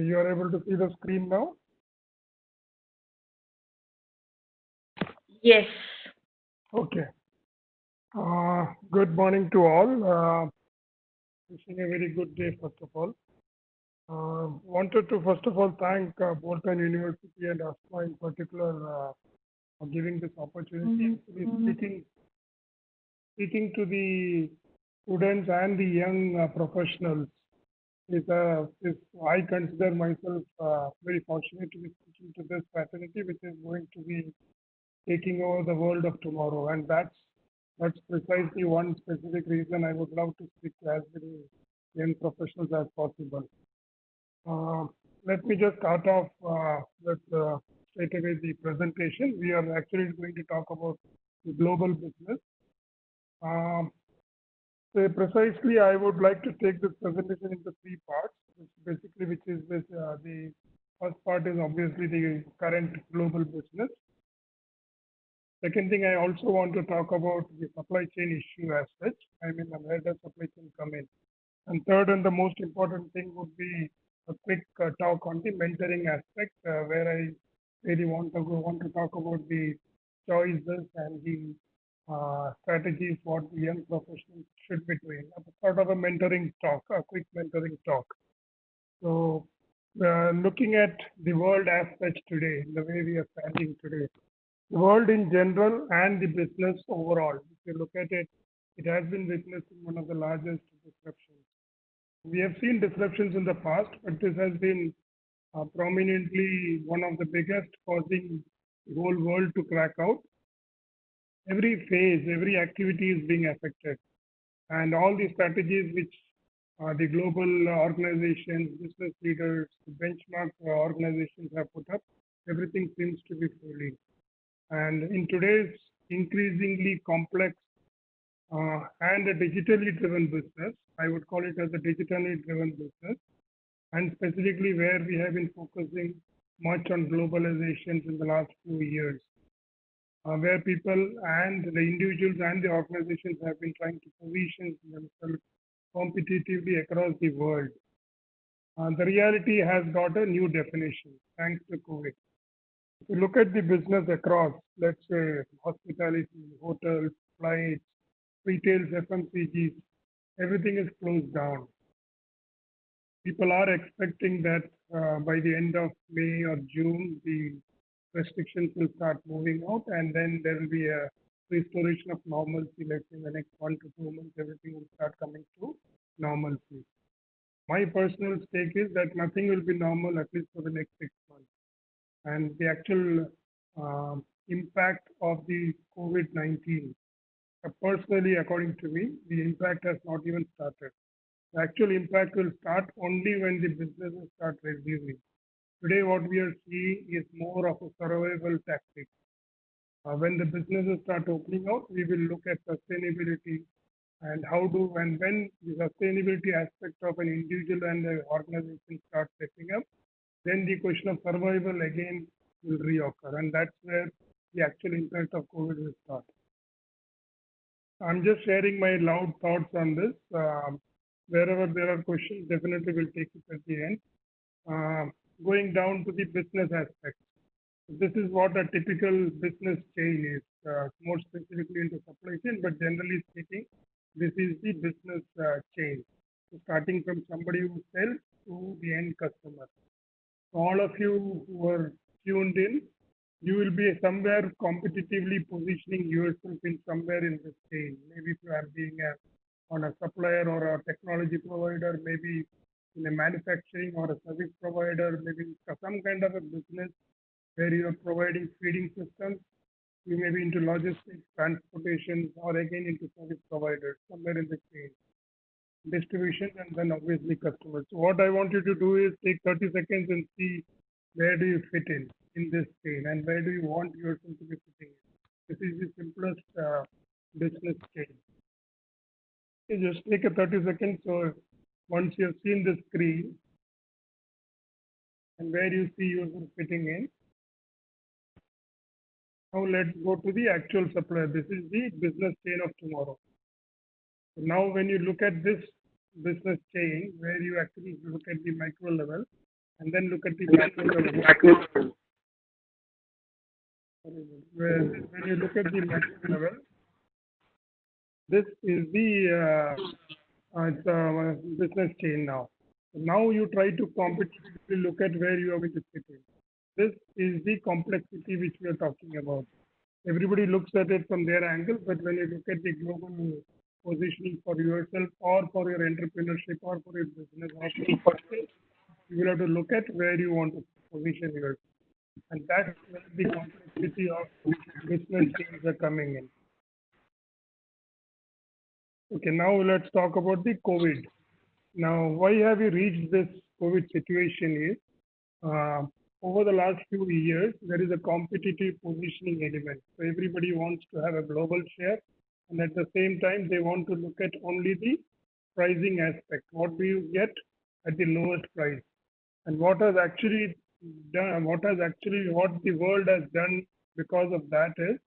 Okay, you are able to see the screen now? Yes. Okay. Good morning to all. Wishing a very good day, first of all. Wanted to first of all thank Bolton University and ASMA in particular for giving this opportunity. Speaking to the students and the young professionals is I consider myself very fortunate to be speaking to this fraternity, which is going to be taking over the world of tomorrow, and that's precisely one specific reason I would love to speak to as many young professionals as possible. Uh, Let me just start off with straight away the presentation. We are actually going to talk about the global business. Um, so precisely, I would like to take this presentation into three parts. Which is this, the first part is obviously the current global business. Second thing, I also want to talk about the supply chain issue as such. I mean, where does supply chain come in? And third, and the most important thing would be a quick talk on the mentoring aspect, where I really want to talk about the choices and the strategies what the young professionals should be doing. Sort of a mentoring talk, a quick mentoring talk. So, looking at the world as such today, the way we are standing today, the world in general and the business overall, if you look at it, it has been witnessing one of the largest disruptions. We have seen disruptions in the past, but this has been prominently one of the biggest, causing the whole world to crack out. Every phase, every activity is being affected, and all the strategies which the global organizations, business leaders, the benchmark organizations have put up, everything seems to be failing. And in today's increasingly complex and a digitally driven business, I would call it as a digitally driven business, and specifically where we have been focusing much on globalizations in the last few years, where people and the individuals and the organizations have been trying to position themselves competitively across the world. The reality has got a new definition thanks to COVID. If you look at the business across, let's say hospitality, hotels, flights, retail, FMCGs, everything is closed down. People are expecting that by the end of May or June, the restrictions will start moving out, and then there will be a restoration of normalcy. Let's say in the next 1 to 2 months, everything will start coming to normalcy. My personal stake is that nothing will be normal at least for the next 6 months, and the actual impact of the COVID-19. Personally, according to me, the impact has not even started. The actual impact will start only when the businesses start resuming. Today, what we are seeing is more of a survival tactic. When the businesses start opening out, we will look at sustainability and how do and when the sustainability aspect of an individual and an organization start setting up, then the question of survival again will reoccur, and that's where the actual impact of COVID will start. I'm just sharing my loud thoughts on this. Wherever there are questions, definitely we'll take it at the end. Going down to the business aspect. This is what a typical business chain is, more specifically into supply chain, but generally speaking, this is the business chain. So starting from somebody who sells to the end customer. All of you who are tuned in, you will be somewhere competitively positioning yourself in somewhere in this chain. Maybe if you are being on a supplier or a technology provider, maybe in a manufacturing or a service provider, maybe some kind of a business where you are providing feeding systems. You may be into logistics, transportation, or again into service providers, somewhere in the chain, distribution, and then obviously customers. So what I want you to do is take 30 seconds and see where do you fit in this chain, and where do you want yourself to be fitting in. This is the simplest business chain. You just take a 30 seconds. So once you have seen the screen and where you see yourself fitting in, now let's go to the actual supplier. This is the business chain of tomorrow. So now when you look at this business chain, where you actually look at the micro level, and then look at the macro level. When you look at the macro level, this is the it's a business chain now. Now you try to competitively look at where you are going to fit in. This is the complexity which we are talking about. Everybody looks at it from their angle, but when you look at the global positioning for yourself or for your entrepreneurship or for your business or for your you will have to look at where you want to position yourself. And that's where the complexity of business chains are coming in. Okay, now let's talk about the COVID. Now, why have we reached this COVID situation is over the last few years, there is a competitive positioning element. So everybody wants to have a global share, and at the same time, they want to look at only the pricing aspect. What do you get at the lowest price? And what has actually done, what the world has done because of that is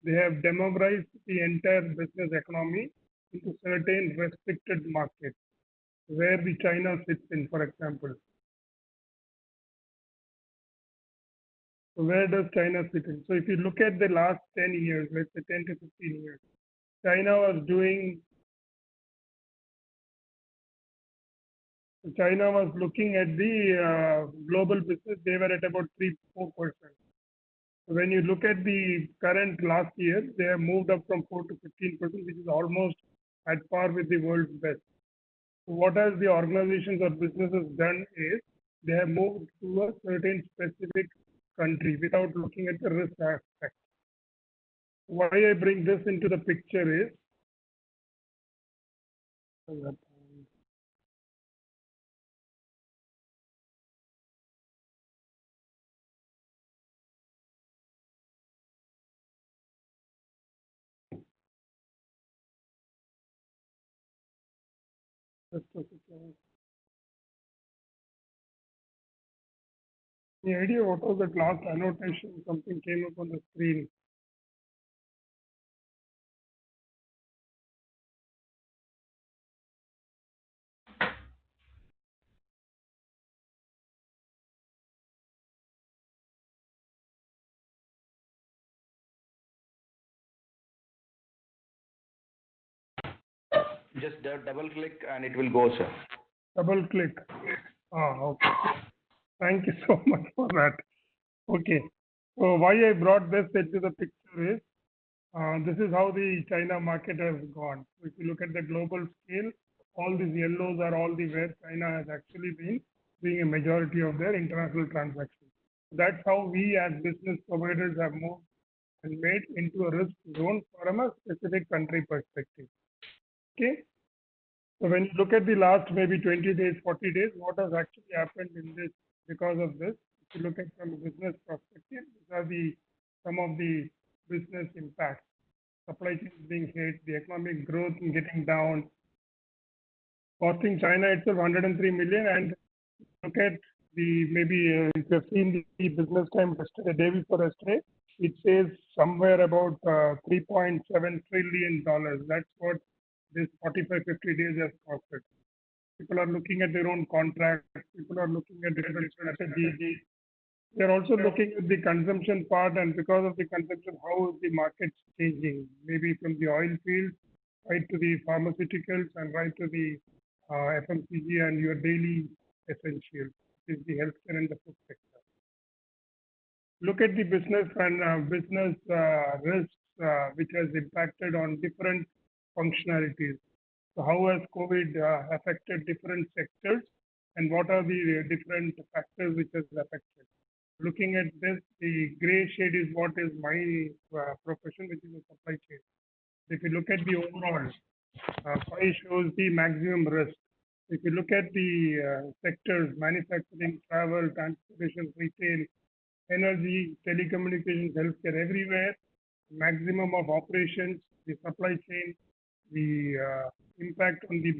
they have democratized the entire business economy into certain restricted markets where the China sits in, for example. So where does China sit in? So if you look at the last 10 years, let's say 10 to 15 years, China was doing, China was looking at the global business, they were at about 3-4%. When you look at the current last year, they have moved up from 4 to 15%, which is almost at par with the world's best. So what has the organizations or businesses done is they have moved to a certain specific country without looking at the risk aspect. Why I bring this into the picture is any idea what was that last annotation? Something came up on the screen. Just double click and it will go, sir. Double click. Okay. Thank you so much for that. Okay. So why I brought this into the picture is this is how the China market has gone. If you look at the global scale, all these yellows are all the where China has actually been doing a majority of their international transactions. That's how we as business providers have moved and made into a risk zone from a specific country perspective. Okay. So when you look at the last maybe 20 days, 40 days, what has actually happened in this because of this? If you look at from a business perspective, these are the some of the business impacts. Supply chain being hit, the economic growth getting down, costing China itself 103 million. And look at the maybe if you've seen the business time yesterday, day before yesterday, it says somewhere about $3.7 trillion. That's what this 45, 50 days has costed. People are looking at their own contracts. People are looking at different strategies. They're also looking at the consumption part, and because of the consumption, how is the market changing? Maybe from the oil field right to the pharmaceuticals and right to the FMCG and your daily essentials, which is the healthcare and the food sector. Look at the business and business risks which has impacted on different functionalities. So how has COVID affected different sectors, and what are the different factors which has affected? Looking at this, the gray shade is what is my profession, which is the supply chain. If you look at the overall, pie shows the maximum risk. If you look at the sectors, manufacturing, travel, transportation, retail, energy, telecommunications, healthcare, everywhere, maximum of operations, the supply chain, the impact on the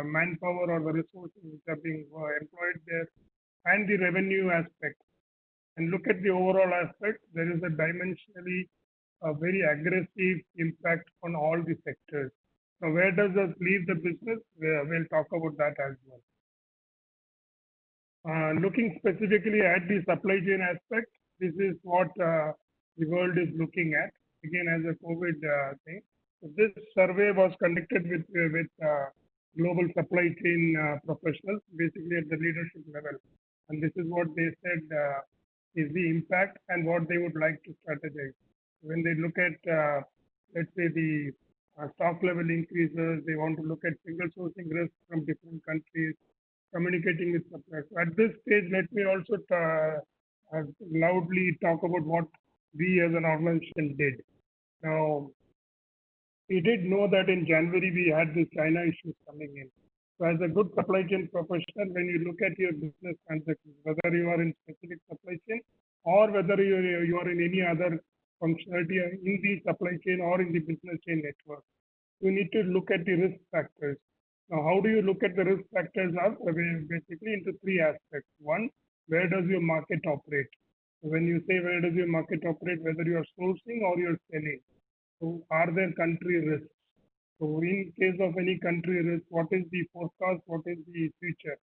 manpower or the resources which are being employed there, and the revenue aspect. And look at the overall aspect, there is a dimensionally a very aggressive impact on all the sectors. So where does us leave the business? We'll talk about that as well. Looking specifically at the supply chain aspect, this is what the world is looking at, again, as a COVID thing. So this survey was conducted with global supply chain professionals, basically at the leadership level. And this is what they said is the impact and what they would like to strategize. When they look at, let's say, the stock level increases, they want to look at single sourcing risks from different countries, communicating with suppliers. At this stage, let me also loudly talk about what we as an organization did. Now, we did know that in January we had the China issues coming in. So as a good supply chain professional, when you look at your business transactions, whether you are in specific supply chain or whether you are in any other functionality in the supply chain or in the business chain network, you need to look at the risk factors. Now, how do you look at the risk factors? Are basically into three aspects. One, where does your market operate? When you say where does your market operate, whether you are sourcing or you're selling, so are there country risks? So in case of any country risk, what is the forecast? What is the future?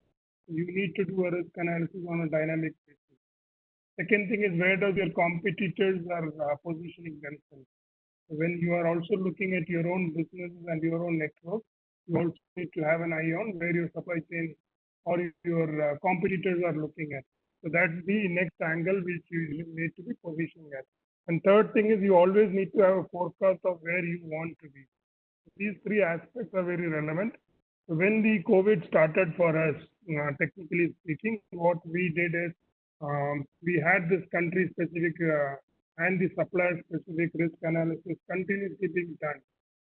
You need to do a risk analysis on a dynamic basis. Second thing is where does your competitors are positioning themselves? So when you are also looking at your own businesses and your own network, you also need to have an eye on where your supply chain or your competitors are looking at. So that's the next angle which you need to be positioning at. And third thing is you always need to have a forecast of where you want to be. These three aspects are very relevant. So when the COVID started for us, technically speaking, what we did is we had this country specific and the supplier specific risk analysis continuously being done.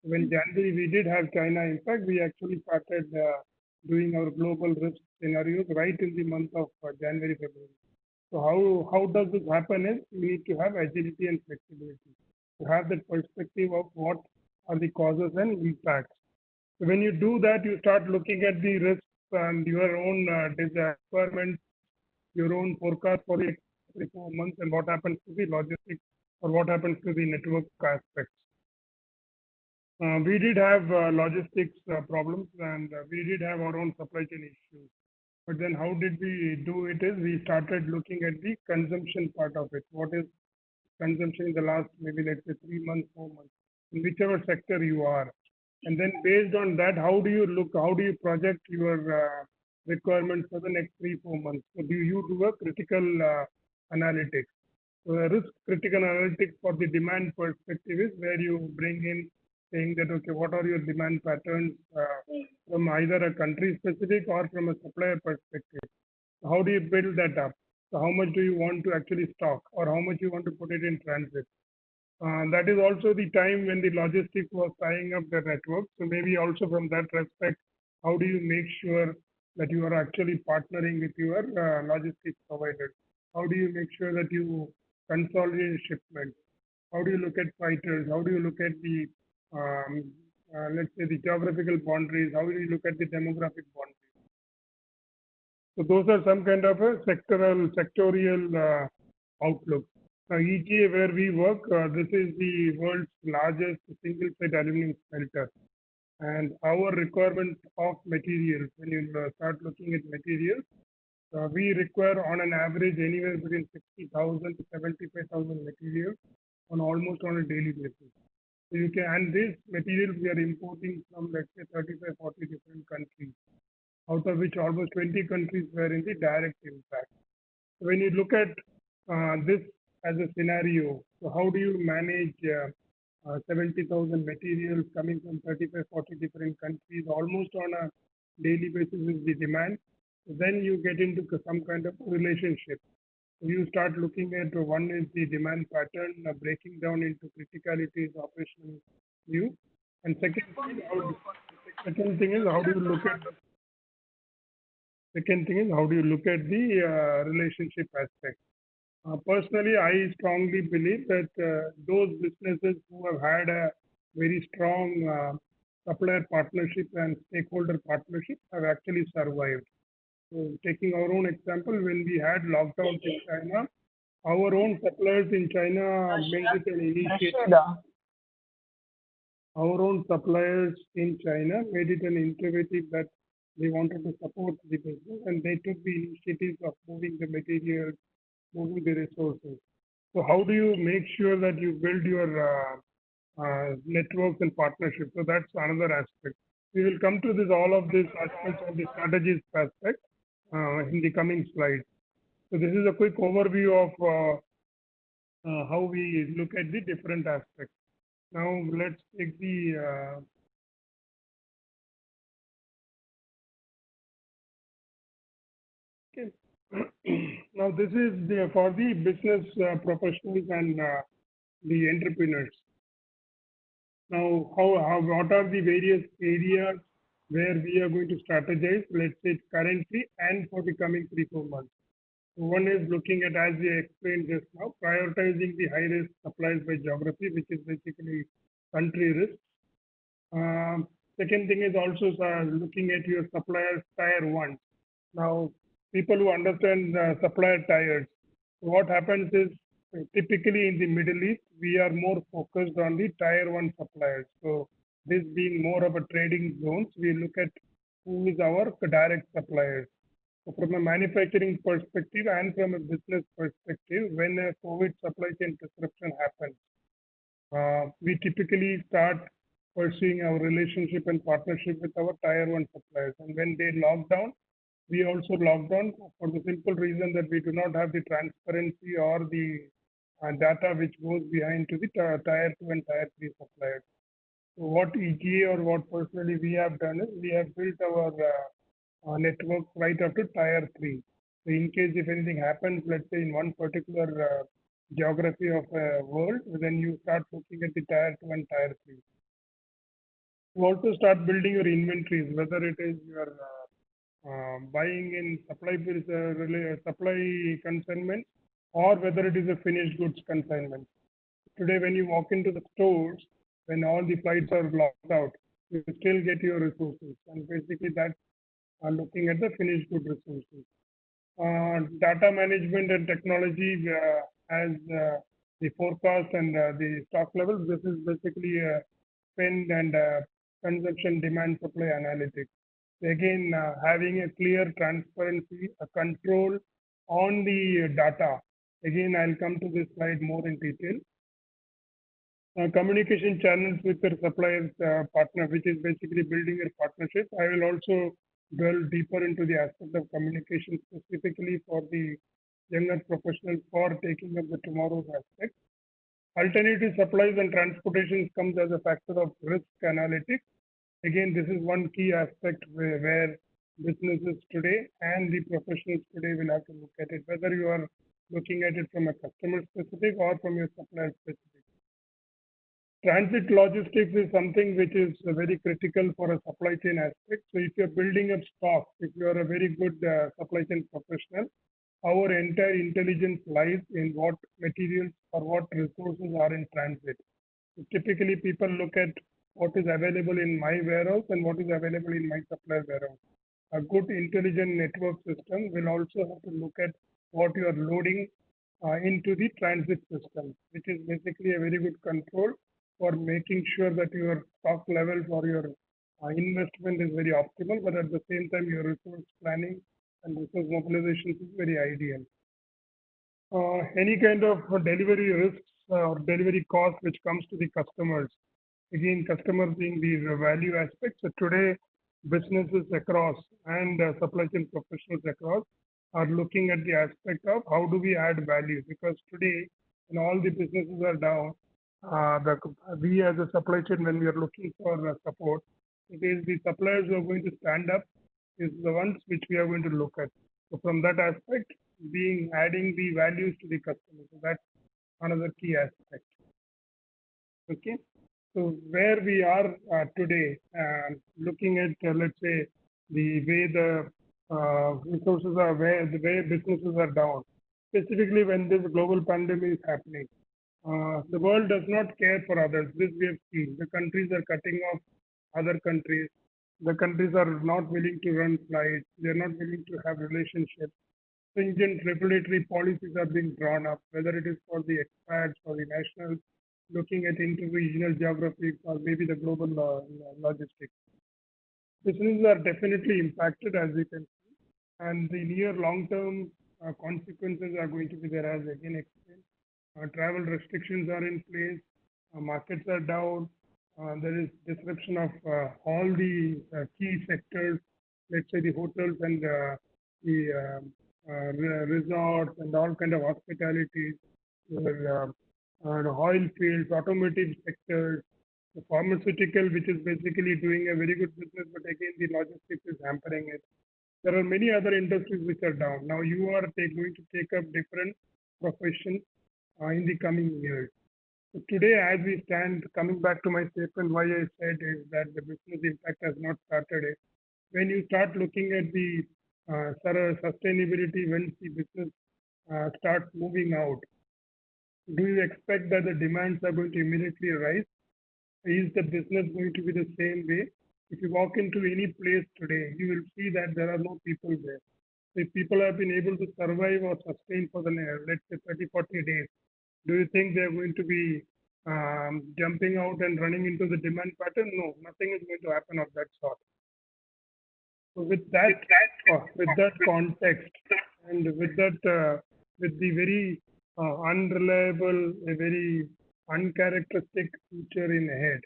When January we did have China impact, we actually started doing our global risk scenarios right in the month of January, February. So how does this happen is you need to have agility and flexibility to have that perspective of what are the causes and impacts. So when you do that, you start looking at the risks and your own requirements, your own forecast for the next 3 4 months, and what happens to the logistics or what happens to the network aspects. We did have logistics problems and we did have our own supply chain issues. But then how did we do it is we started looking at the consumption part of it. What is consumption in the last maybe let's say 3 months, 4 months, in whichever sector you are. And then based on that, how do you project your requirements for the next 3 4 months? So do you do a critical analytics? So a risk critical analytics for the demand perspective is where you bring in saying that, okay, what are your demand patterns from either a country specific or from a supplier perspective? How do you build that up? So how much do you want to actually stock or how much you want to put it in transit? That is also the time when the logistics was tying up the network. So maybe also from that respect, how do you make sure that you are actually partnering with your logistics providers? How do you make sure that you consolidate shipments? How do you look at fighters? How do you look at the, let's say, the geographical boundaries? How do you look at the demographic boundaries? So those are some kind of a sectorial outlook. Now, EGA, where we work, this is the world's largest single-site aluminum smelter. And our requirement of materials, when you start looking at materials, we require on an average anywhere between 60,000 to 75,000 materials almost on a daily basis. So you can, and these materials we are importing from let's say 35, 40 different countries, out of which almost 20 countries were in the direct impact. So when you look at this as a scenario, so how do you manage 70,000 materials coming from 35, 40 different countries, almost on a daily basis is the demand. So then you get into some kind of relationship. So you start looking at one is the demand pattern, breaking down into criticalities, operational view, and second thing is how do you look at the relationship aspect. Personally, I strongly believe that those businesses who have had a very strong supplier partnership and stakeholder partnership have actually survived. So taking our own example, when we had lockdowns in China, our own suppliers in China made it an initiative. Our own suppliers in China made it an initiative that They wanted to support the business and they took the initiatives of moving the materials, moving the resources. So how do you make sure that you build your networks and partnerships? So that's another aspect. We will come to this, all of these aspects of the strategies aspect in the coming slides. So this is a quick overview of how we look at the different aspects. Now let's take the okay. Now this is for the business professionals and the entrepreneurs. Now, what are the various areas where we are going to strategize, let's say currently and for the coming 3-4 months? So one is looking at, as we explained just now, prioritizing the high-risk supplies by geography, which is basically country risk. Second thing is also looking at your suppliers tier 1. Now, people who understand supplier tiers, what happens is typically in the Middle East, we are more focused on the tier 1 suppliers. So this being more of a trading zones, we look at who is our direct suppliers. So from a manufacturing perspective and from a business perspective, when a COVID supply chain disruption happens, we typically start pursuing our relationship and partnership with our tier 1 suppliers. And when they lock down, we also lock down for the simple reason that we do not have the transparency or the data which goes behind to the tier 2 and tier 3 suppliers. So what EGA or what personally we have done is we have built our network right up to tier 3. So in case if anything happens, let's say in one particular geography of a world, then you start looking at the tier 2 and tier 3. You also start building your inventories, whether it is your buying in supply consignment or whether it is a finished goods consignment. Today, when you walk into the stores, when all the flights are locked out, you still get your resources. And basically that looking at the finished good resources. Data management and technology as the forecast and the stock levels. This is basically spend and consumption demand supply analytics. Again, having a clear transparency, a control on the data. Again, I'll come to this slide more in detail. Communication channels with your suppliers partner, which is basically building a partnership. I will also delve deeper into the aspect of communication specifically for the younger professionals for taking up the tomorrow's aspect. Alternative supplies and transportation comes as a factor of risk analytics. Again, this is one key aspect where businesses today and the professionals today will have to look at it, whether you are looking at it from a customer specific or from your supplier specific. Transit logistics is something which is very critical for a supply chain aspect. So if you're building up stock, if you are a very good supply chain professional, our entire intelligence lies in what materials or what resources are in transit. So typically people look at what is available in my warehouse and what is available in my supplier warehouse. A good intelligent network system will also have to look at what you are loading into the transit system, which is basically a very good control for making sure that your stock levels or your investment is very optimal, but at the same time your resource planning and resource mobilization is very ideal. Any kind of delivery risks or delivery cost which comes to the customers. Again, customers being the value aspect. So today, businesses across and supply chain professionals across are looking at the aspect of how do we add value, because today when all the businesses are down, we as a supply chain, when we are looking for support, it is the suppliers who are going to stand up is the ones which we are going to look at. So from that aspect, being adding the values to the customer. So that's another key aspect. Okay. So where we are today, looking at let's say the way the resources are, where the way businesses are down, specifically when this global pandemic is happening. The world does not care for others. This we have seen. The countries are cutting off other countries. The countries are not willing to run flights. They are not willing to have relationships. Stringent regulatory policies are being drawn up, whether it is for the expats or the nationals, looking at interregional geography or maybe the global logistics. businesses are definitely impacted, as we can see, and the near long-term consequences are going to be there, as again explained. Travel restrictions are in place, markets are down, there is disruption of all the key sectors, let's say the hotels and the resorts and all kind of hospitality, the oil fields, automotive sectors, the pharmaceutical, which is basically doing a very good business, but again the logistics is hampering it. There are many other industries which are down. Now you are going to take up different professions in the coming years. So today, as we stand, coming back to my statement, why I said is that the business impact has not started yet. When you start looking at the sustainability, when the business starts moving out, do you expect that the demands are going to immediately rise? Is the business going to be the same way? If you walk into any place today, you will see that there are no people there. If people have been able to survive or sustain for the, let's say, 30, 40 days, do you think they're going to be jumping out and running into the demand pattern? No, nothing is going to happen of that sort. So with that context, and with that, with the very unreliable, a very uncharacteristic future in ahead,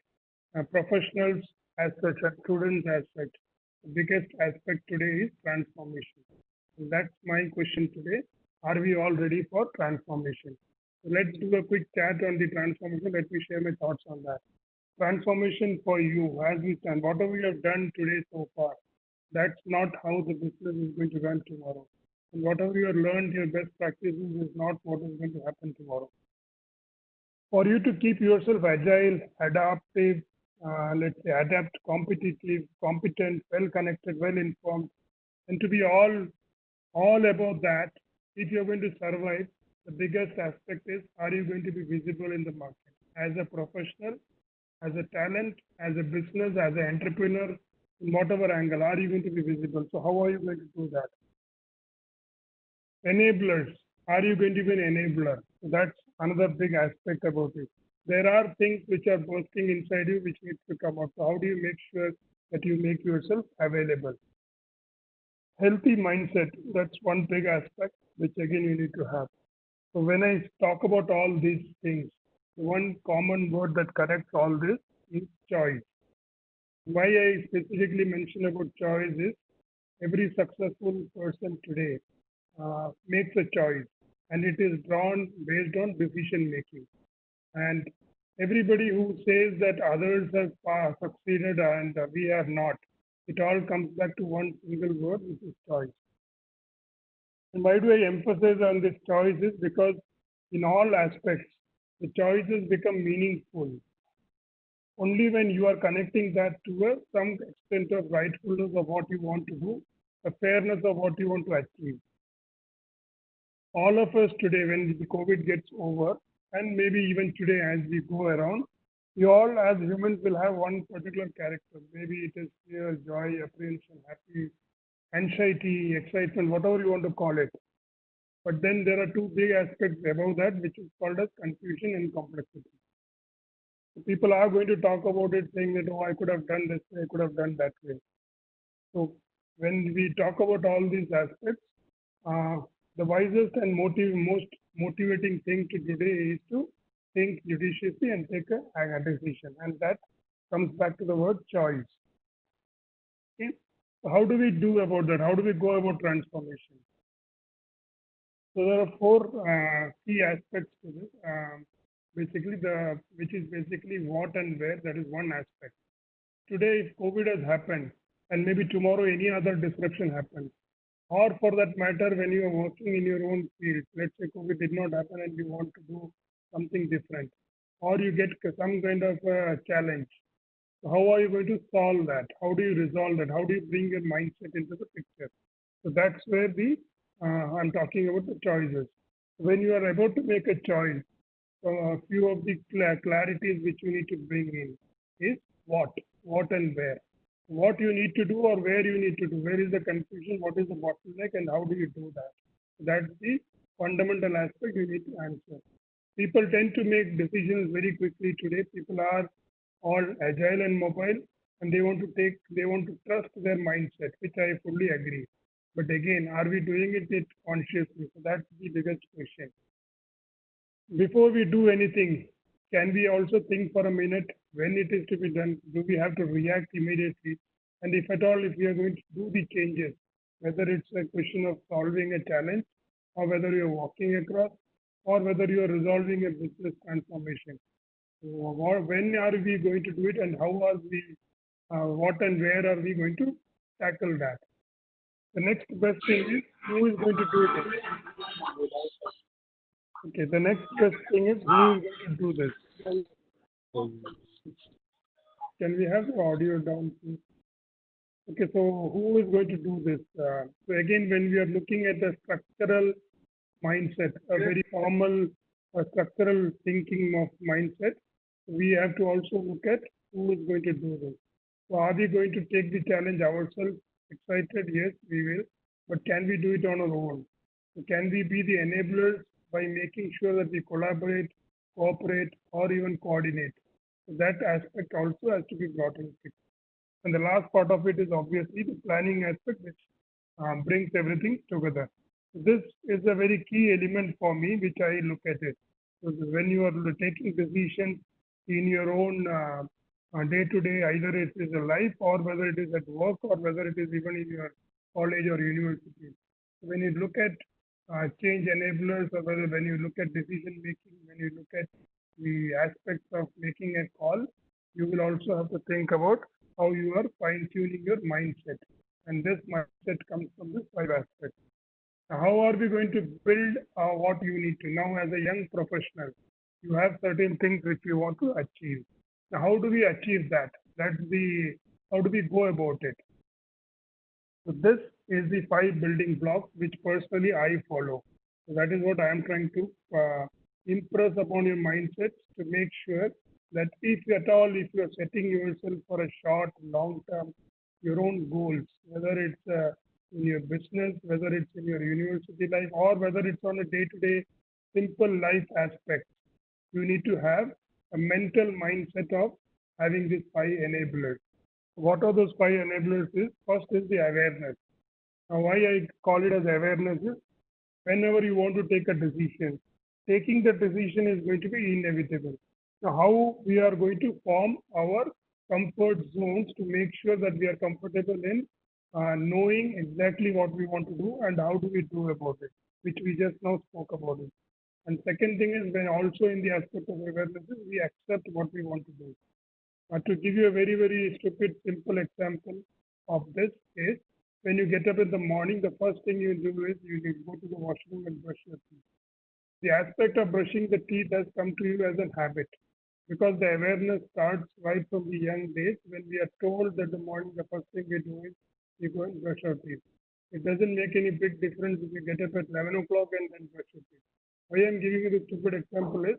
professionals as such and students as such, the biggest aspect today is transformation. So that's my question today. Are we all ready for transformation? So let's do a quick chat on the transformation. Let me share my thoughts on that. Transformation for you, as we stand, whatever we have done today so far, that's not how the business is going to run tomorrow. And whatever you have learned, your best practices is not what is going to happen tomorrow. For you to keep yourself agile, adaptive, let's say adapt, competitive, competent, well connected, well informed, and to be all about that, if you're going to survive, the biggest aspect is, are you going to be visible in the market as a professional, as a talent, as a business, as an entrepreneur, in whatever angle, are you going to be visible? So how are you going to do that? Enablers, are you going to be an enabler? So that's another big aspect about it. There are things which are bursting inside you which needs to come out. So how do you make sure that you make yourself available? Healthy mindset, that's one big aspect which again you need to have. So when I talk about all these things, one common word that connects all this is choice. Why I specifically mention about choice is every successful person today makes a choice, and it is drawn based on decision making. And everybody who says that others have succeeded and we have not, it all comes back to one single word, which is choice. And why do I emphasize on this choice is because in all aspects, the choices become meaningful only when you are connecting that to some extent of rightfulness of what you want to do, a fairness of what you want to achieve. All of us today, when the COVID gets over, and maybe even today as we go around, we all as humans will have one particular character. Maybe it is fear, joy, apprehension, happy, anxiety, excitement, whatever you want to call it. But then there are two big aspects above that, which is called as confusion and complexity. So people are going to talk about it saying that, oh, I could have done this way, I could have done that way. So when we talk about all these aspects, the wisest and most motivating thing to today is to think judiciously and take a decision. And that comes back to the word choice. Okay? So how do we do about that? How do we go about transformation? So there are four key aspects to this. Basically, which is basically what and where. That is one aspect. Today, if COVID has happened, and maybe tomorrow any other disruption happens, or for that matter, when you are working in your own field, let's say COVID did not happen and you want to do something different, or you get some kind of a challenge. So how are you going to solve that? How do you resolve that? How do you bring your mindset into the picture? So that's where I'm talking about the choices. When you are about to make a choice, a few of the clarities which you need to bring in is what and where. What you need to do or where you need to do. Where is the confusion? What is the bottleneck and how do you do that? That's the fundamental aspect you need to answer. People tend to make decisions very quickly today. People are all agile and mobile. and they want to trust their mindset, which I fully agree. But again, are we doing it consciously? So that's the biggest question. Before we do anything, can we also think for a minute when it is to be done? Do we have to react immediately? And if at all, if we are going to do the changes, whether it's a question of solving a challenge, or whether you're walking across, or whether you are resolving a business transformation, when are we going to do it, and how are we, what and where are we going to tackle that? The next best thing is who is going to do this. Okay, the next best thing is who is going to do this. Can we have the audio down, please? Okay, so who is going to do this? So again, when we are looking at the structural mindset, a very formal structural thinking of mindset, we have to also look at who is going to do this. So are we going to take the challenge ourselves? Excited? Yes, we will. But can we do it on our own? So can we be the enablers by making sure that we collaborate, cooperate, or even coordinate? So that aspect also has to be brought in picture. And the last part of it is obviously the planning aspect, which brings everything together. This is a very key element for me, which I look at it. So when you are taking decisions in your own day-to-day, either it is a life or whether it is at work or whether it is even in your college or university. When you look at change enablers, or whether when you look at decision making, when you look at the aspects of making a call, you will also have to think about how you are fine-tuning your mindset. And this mindset comes from the 5 aspects. Now, how are we going to build what you need to? Now, as a young professional, you have certain things which you want to achieve. Now, how do we achieve that? How do we go about it? So this is the 5 building blocks which personally I follow. So that is what I am trying to impress upon your mindsets, to make sure that if at all, if you are setting yourself for a short, long term, your own goals, whether it's in your business, whether it's in your university life, or whether it's on a day-to-day simple life aspect, you need to have a mental mindset of having these 5 enablers. What are those 5 enablers is? First is the awareness. Now, why I call it as awareness is, whenever you want to take a decision, taking the decision is going to be inevitable. Now, how we are going to form our comfort zones to make sure that we are comfortable in knowing exactly what we want to do and how do we do about it, which we just now spoke about it. And second thing is, when also in the aspect of awareness, we accept what we want to do. To give you a very, very stupid, simple example of this is, when you get up in the morning, the first thing you do is you go to the washroom and brush your teeth. The aspect of brushing the teeth has come to you as a habit, because the awareness starts right from the young days, when we are told that the morning the first thing we do is we go and brush our teeth. It doesn't make any big difference if you get up at 11 o'clock and then brush your teeth. Why I'm giving you the stupid example is,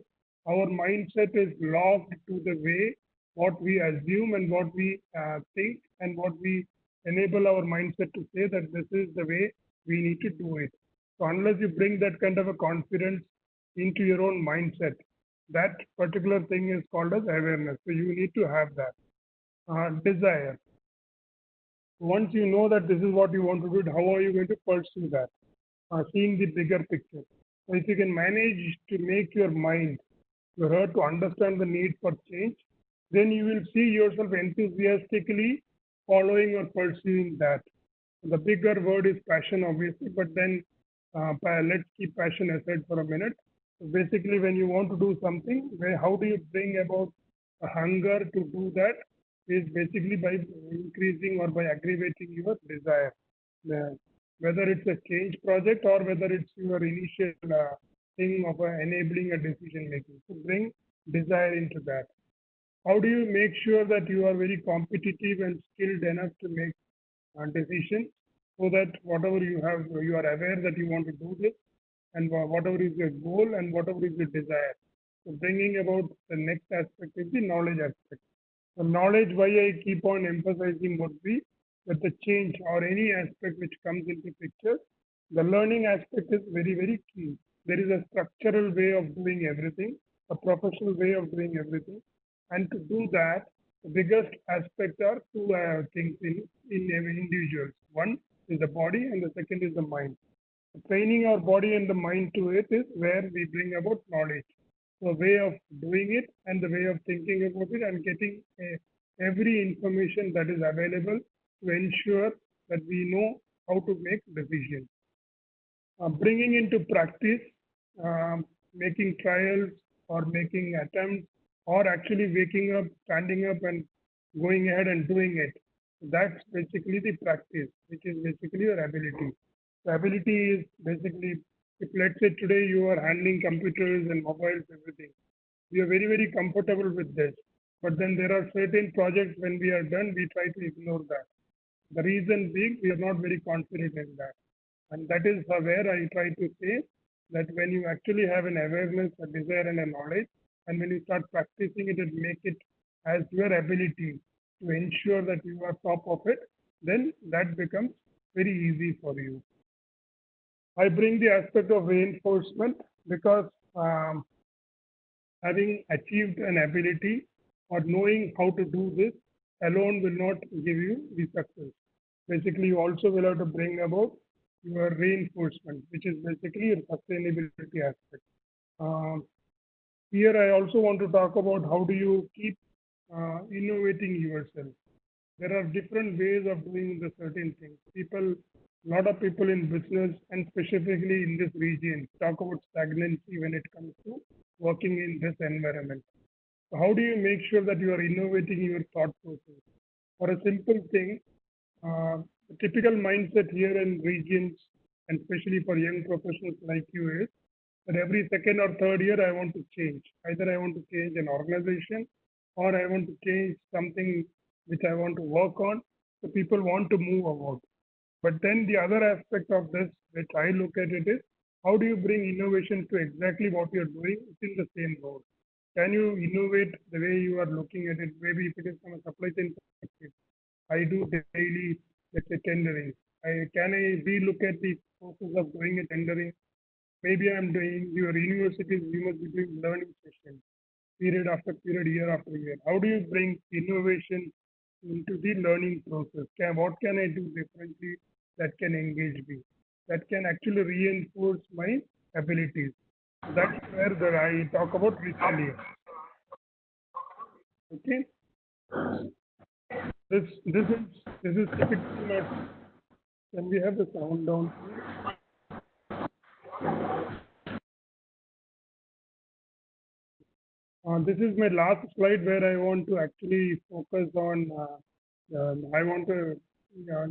our mindset is locked to the way what we assume and what we think, and what we enable our mindset to say that this is the way we need to do it. So unless you bring that kind of a confidence into your own mindset, that particular thing is called as awareness. So you need to have that. Desire. Once you know that this is what you want to do, how are you going to pursue that? Seeing the bigger picture. So if you can manage to make your mind, your heart, to understand the need for change, then you will see yourself enthusiastically following or pursuing that. The bigger word is passion, obviously, but then let's keep passion aside for a minute. So basically, when you want to do something, how do you bring about a hunger to do that? Is basically by increasing or by aggravating your desire. Whether it's a change project or whether it's your initial thing of enabling a decision making. So bring desire into that. How do you make sure that you are very competitive and skilled enough to make decisions, so that whatever you have, you are aware that you want to do this, and whatever is your goal and whatever is your desire. So bringing about the next aspect is the knowledge aspect. So knowledge, why I keep on emphasizing, would be that the change or any aspect which comes into picture, the learning aspect is very, very key. There is a structural way of doing everything, a professional way of doing everything. And to do that, The biggest aspect are two things in every individual. One is the body and the second is the mind. Training our body and the mind to it is where we bring about knowledge. So way of doing it and the way of thinking about it and getting every information that is available to ensure that we know how to make decisions. Bringing into practice, making trials or making attempts, or actually waking up, standing up, and going ahead and doing it. That's basically the practice, which is basically your ability. The ability is basically, if let's say today you are handling computers and mobiles, everything, we are very, very comfortable with this. But then there are certain projects when we are done, we try to ignore that. The reason being, we are not very confident in that. And that is where I try to say that when you actually have an awareness, a desire, and a knowledge, and when you start practicing it and make it as your ability to ensure that you are top of it, then that becomes very easy for you. I bring the aspect of reinforcement because having achieved an ability or knowing how to do this alone will not give you the success. Basically, you also will have to bring about your reinforcement, which is basically your sustainability aspect. Um, Here, I also want to talk about how do you keep innovating yourself. There are different ways of doing the certain things. People, a lot of people in business and specifically in this region talk about stagnancy when it comes to working in this environment. So how do you make sure that you are innovating your thought process? For a simple thing, the typical mindset here in regions, and especially for young professionals like you, is that every second or third year I want to change. Either I want to change an organization or I want to change something which I want to work on. So people want to move about. But then the other aspect of this, which I look at it, is how do you bring innovation to exactly what you're doing within the same role? Can you innovate the way you are looking at it? Maybe if it is from a supply chain perspective, I do daily, let's say, tendering. Can I relook at the process of doing a tendering? Maybe I'm doing your universities, you must be doing learning sessions, period after period, year after year. How do you bring innovation into the learning process? What can I do differently that can engage me? That can actually reinforce my abilities. So that's where I talk about resilience. Okay. This is typically not. Can we have the sound down, please? This is my last slide where I want to actually focus on. I want to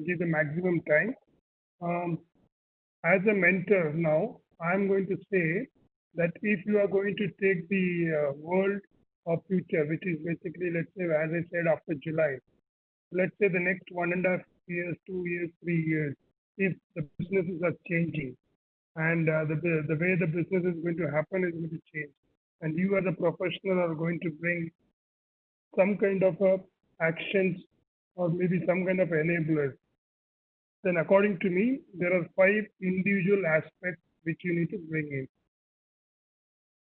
give the maximum time. Um, as a mentor now, I'm going to say that if you are going to take the world of future, which is basically, let's say, as I said, after July, let's say the next 1.5 years, 2 years, 3 years, if the businesses are changing and the way the business is going to happen is going to change, and you as a professional are going to bring some kind of actions or maybe some kind of enablers, then according to me, there are 5 individual aspects which you need to bring in.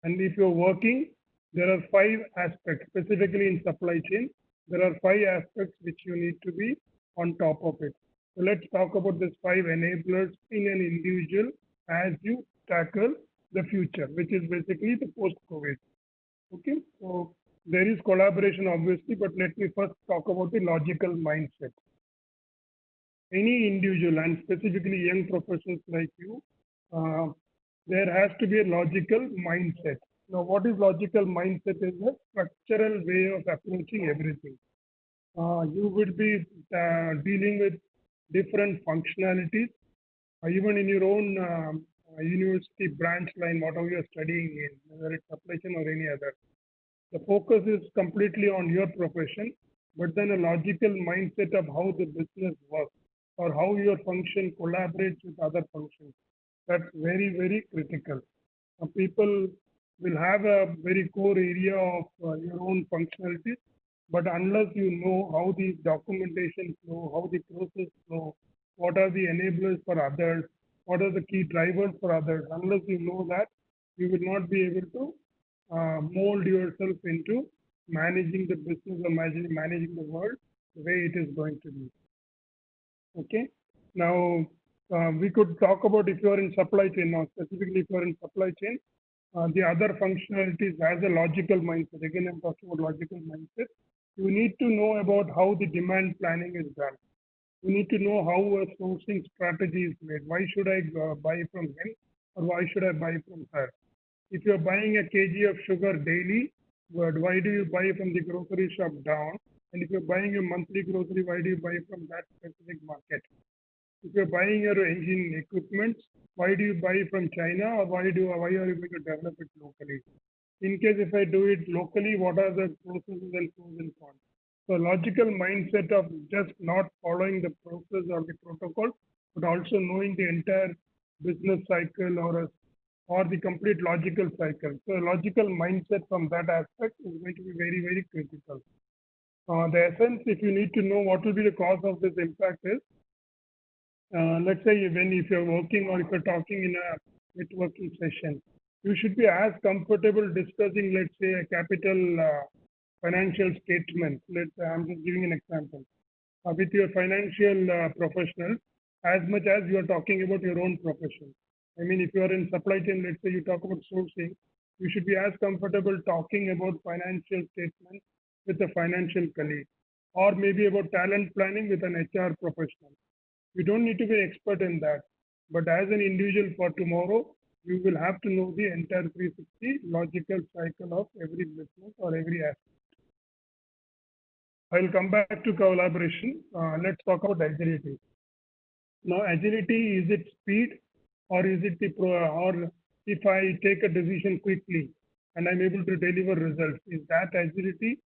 And if you're working, there are 5 aspects, specifically in supply chain, there are 5 aspects which you need to be on top of it. So let's talk about these 5 enablers in an individual as you tackle the future, which is basically the post-COVID. Okay, so there is collaboration obviously, but let me first talk about the logical mindset. Any individual and specifically young professionals like you, uh, there has to be a logical mindset. Now, what is logical mindset is a structural way of approaching everything. You would be dealing with different functionalities, even in your own university branch line, whatever you're studying in, whether it's supply chain or any other. The focus is completely on your profession, but then a logical mindset of how the business works or how your function collaborates with other functions. That's very, very critical. People will have a very core area of your own functionalities, but unless you know how the documentation flow, how the process flow, what are the enablers for others, what are the key drivers for others, unless you know that, you will not be able to mold yourself into managing the business or managing the world the way it is going to be. Okay. Now, we could talk about if you are in supply chain now, specifically if you are in supply chain, the other functionalities as a logical mindset. Again, I'm talking about logical mindset. You need to know about how the demand planning is done. You need to know how a sourcing strategy is made. Why should I buy from him or why should I buy from her? If you're buying a kg of sugar daily, why do you buy from the grocery shop down? And if you're buying a monthly grocery, why do you buy from that specific market? If you're buying your engine equipment, why do you buy from China or why are you going to develop it locally? In case if I do it locally, what are the processes and pros and cons? So logical mindset of just not following the process or the protocol, but also knowing the entire business cycle or the complete logical cycle. So logical mindset from that aspect is going to be very, very critical. The essence, if you need to know what will be the cause of this impact is, let's say if you're working or if you're talking in a networking session, you should be as comfortable discussing, let's say, a capital financial statement. I'm just giving an example. With your financial professional, as much as you are talking about your own profession. I mean, if you are in supply chain, let's say you talk about sourcing, you should be as comfortable talking about financial statements with a financial colleague, or maybe about talent planning with an HR professional. You don't need to be an expert in that, but as an individual for tomorrow, you will have to know the entire 360 logical cycle of every business or every aspect. I will come back to collaboration. Let's talk about agility. Now, agility, is it speed or is it or if I take a decision quickly and I'm able to deliver results, is that agility?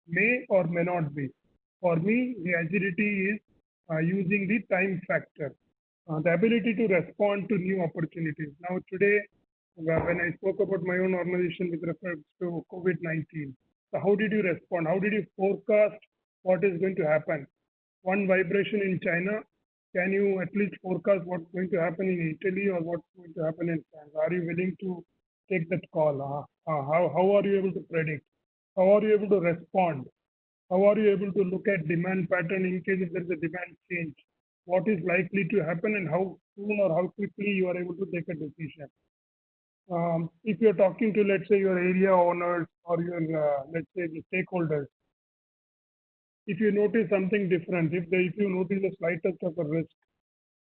May or may not be. For me, the agility is using the time factor, the ability to respond to new opportunities. Now, today, when I spoke about my own organization with reference to COVID-19, so how did you respond? How did you forecast what is going to happen? One vibration in China, can you at least forecast what's going to happen in Italy or what's going to happen in France? Are you willing to take that call? How are you able to predict? How are you able to respond? How are you able to look at demand pattern in case if there is a demand change? What is likely to happen and how soon or how quickly you are able to take a decision? If you're talking to, let's say, your area owners or your, let's say, the stakeholders, if you notice something different, if you notice the slightest of a risk,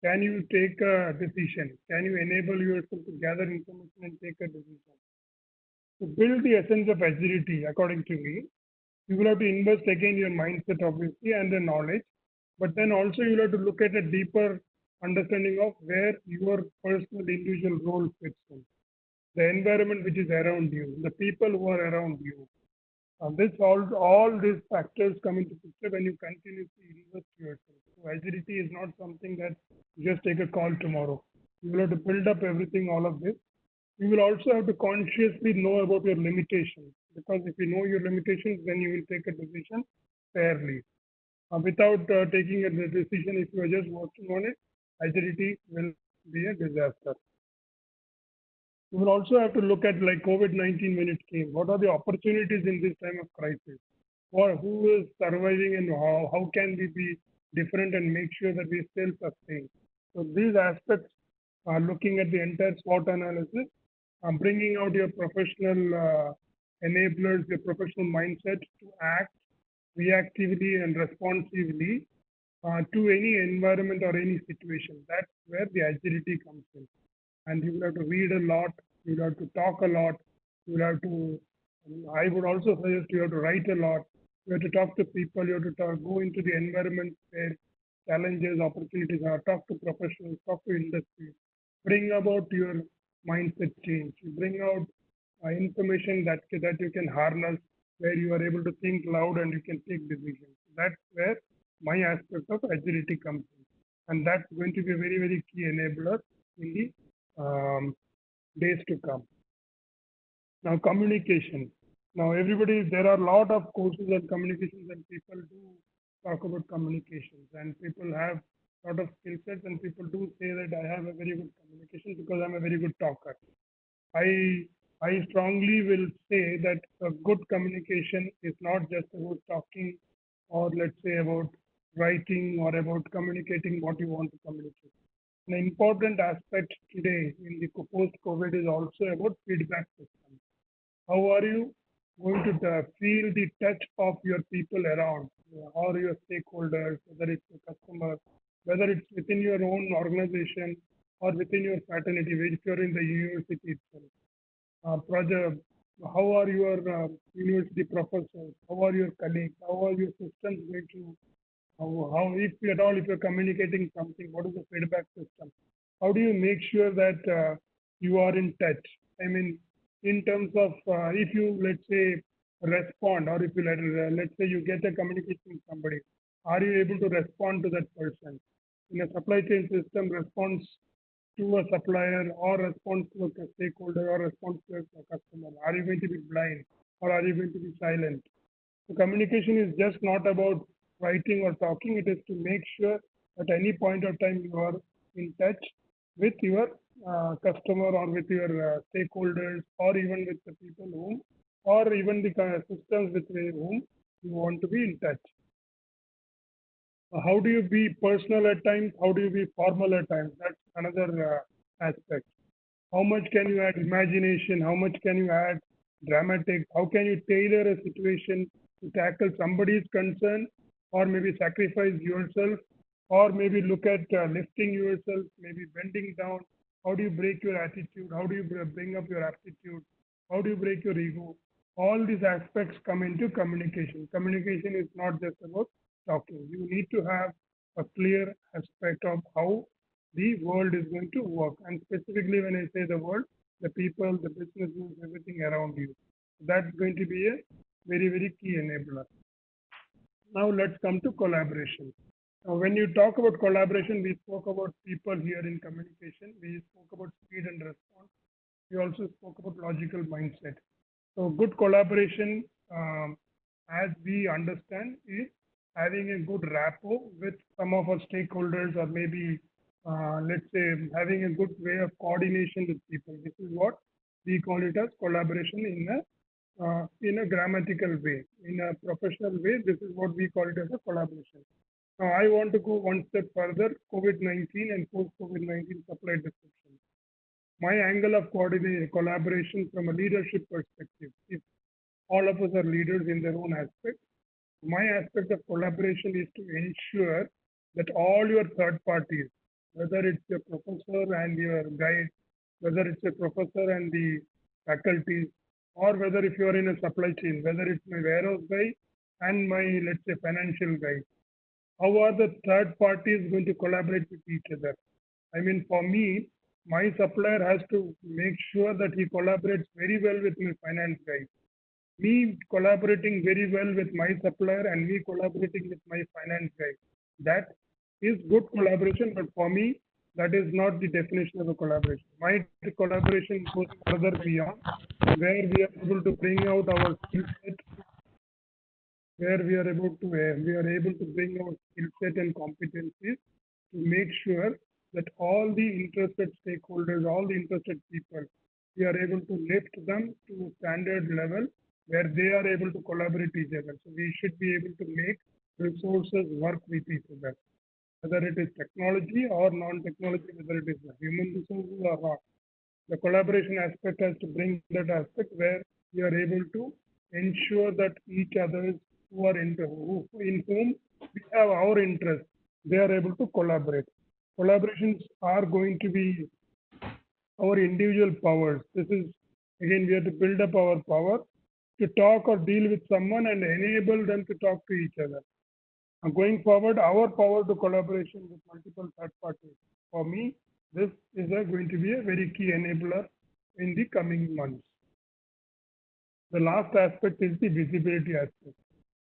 can you take a decision? Can you enable yourself to gather information and take a decision? To build the essence of agility, according to me, you will have to invest again your mindset, obviously, and the knowledge, but then also you'll have to look at a deeper understanding of where your personal individual role fits in, the environment which is around you, the people who are around you. All these factors come into picture when you continuously invest yourself. So agility is not something that you just take a call tomorrow. You will have to build up everything, all of this. You will also have to consciously know about your limitations, because if you know your limitations, then you will take a decision fairly. Without taking a decision, if you are just working on it, agility will be a disaster. You will also have to look at like COVID-19 when it came. What are the opportunities in this time of crisis? Or who is surviving and how can we be different and make sure that we still sustain? So these aspects are looking at the entire SWOT analysis, bringing out your professional enablers, your professional mindset to act reactively and responsively to any environment or any situation. That's where the agility comes in. And you will have to read a lot, you will have to talk a lot, you will have to, I would also suggest you have to write a lot, you have to talk to people, you have to go into the environment where challenges, opportunities are, talk to professionals, talk to industry, bring about your mindset change, bring out information that you can harness, where you are able to think loud and you can take decisions. That's where my aspect of agility comes in. And that's going to be a very, very key enabler in the days to come. Now, communication. Now, there are a lot of courses on communications, and people do talk about communications, and people have a lot of skill sets, and people do say that I have a very good communication because I'm a very good talker. I I strongly will say that a good communication is not just about talking or let's say about writing or about communicating what you want to communicate. An important aspect today in the post-COVID is also about feedback system. How are you going to feel the touch of your people around or your stakeholders, whether it's a customer, whether it's within your own organization or within your fraternity, if you're in the university itself? Project, how are your university professors? How are your colleagues? How are your systems going to, if at all, if you're communicating something, what is the feedback system? How do you make sure that you are in touch? I mean, in terms of if you, let's say, respond, or if you let's say you get a communication from somebody, are you able to respond to that person? In a supply chain system, response to a supplier or response to a stakeholder or response to a customer? Are you going to be blind or are you going to be silent? So communication is just not about writing or talking. It is to make sure at any point of time you are in touch with your customer or with your stakeholders or even with the people whom or even the systems with whom you want to be in touch. How do you be personal at times? How do you be formal at times? That's another aspect. How much can you add imagination? How much can you add dramatic? How can you tailor a situation to tackle somebody's concern or maybe sacrifice yourself or maybe look at lifting yourself, maybe bending down? How do you break your attitude? How do you bring up your aptitude? How do you break your ego? All these aspects come into communication. Communication is not just about talking. You need to have a clear aspect of how the world is going to work. And specifically, when I say the world, the people, the businesses, everything around you. That's going to be a very, very key enabler. Now, let's come to collaboration. Now, when you talk about collaboration, we spoke about people here in communication. We spoke about speed and response. We also spoke about logical mindset. So, good collaboration, as we understand, is having a good rapport with some of our stakeholders or maybe let's say having a good way of coordination with people. This is what we call it as collaboration in a grammatical way. In a professional way, this is what we call it as a collaboration. Now, I want to go one step further, COVID-19 and post-COVID-19 supply disruption. My angle of collaboration from a leadership perspective, if all of us are leaders in their own aspect, my aspect of collaboration is to ensure that all your third parties, whether it's your professor and your guide, whether it's a professor and the faculty, or whether if you are in a supply chain, whether it's my warehouse guy and my, let's say, financial guy, how are the third parties going to collaborate with each other? I mean, for me, my supplier has to make sure that he collaborates very well with my finance guy. Me collaborating very well with my supplier and me collaborating with my finance guy. That is good collaboration, but for me, that is not the definition of a collaboration. My collaboration goes further beyond, where we are able to bring out our skill set, where we are able to bring our skill set and competencies to make sure that all the interested stakeholders, all the interested people, we are able to lift them to a standard level where they are able to collaborate each other. So we should be able to make resources work with each other, whether it is technology or non-technology, whether it is human resources or not. The collaboration aspect has to bring that aspect where we are able to ensure that each others who are in whom we have our interest, they are able to collaborate. Collaborations are going to be our individual powers. This is, again, we have to build up our power to talk or deal with someone and enable them to talk to each other. Going forward, our power to collaboration with multiple third parties. For me, this is going to be a very key enabler in the coming months. The last aspect is the visibility aspect.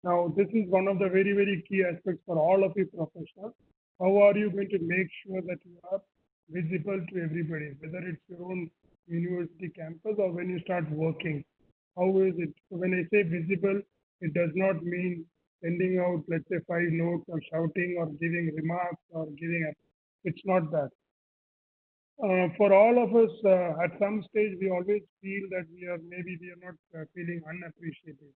Now, this is one of the very, very key aspects for all of you professionals. How are you going to make sure that you are visible to everybody, whether it's your own university campus or when you start working? How is it? So when I say visible, it does not mean sending out, let's say, 5 notes or shouting or giving remarks or giving up. It's not that. For all of us, at some stage, we always feel that maybe we are not feeling unappreciated.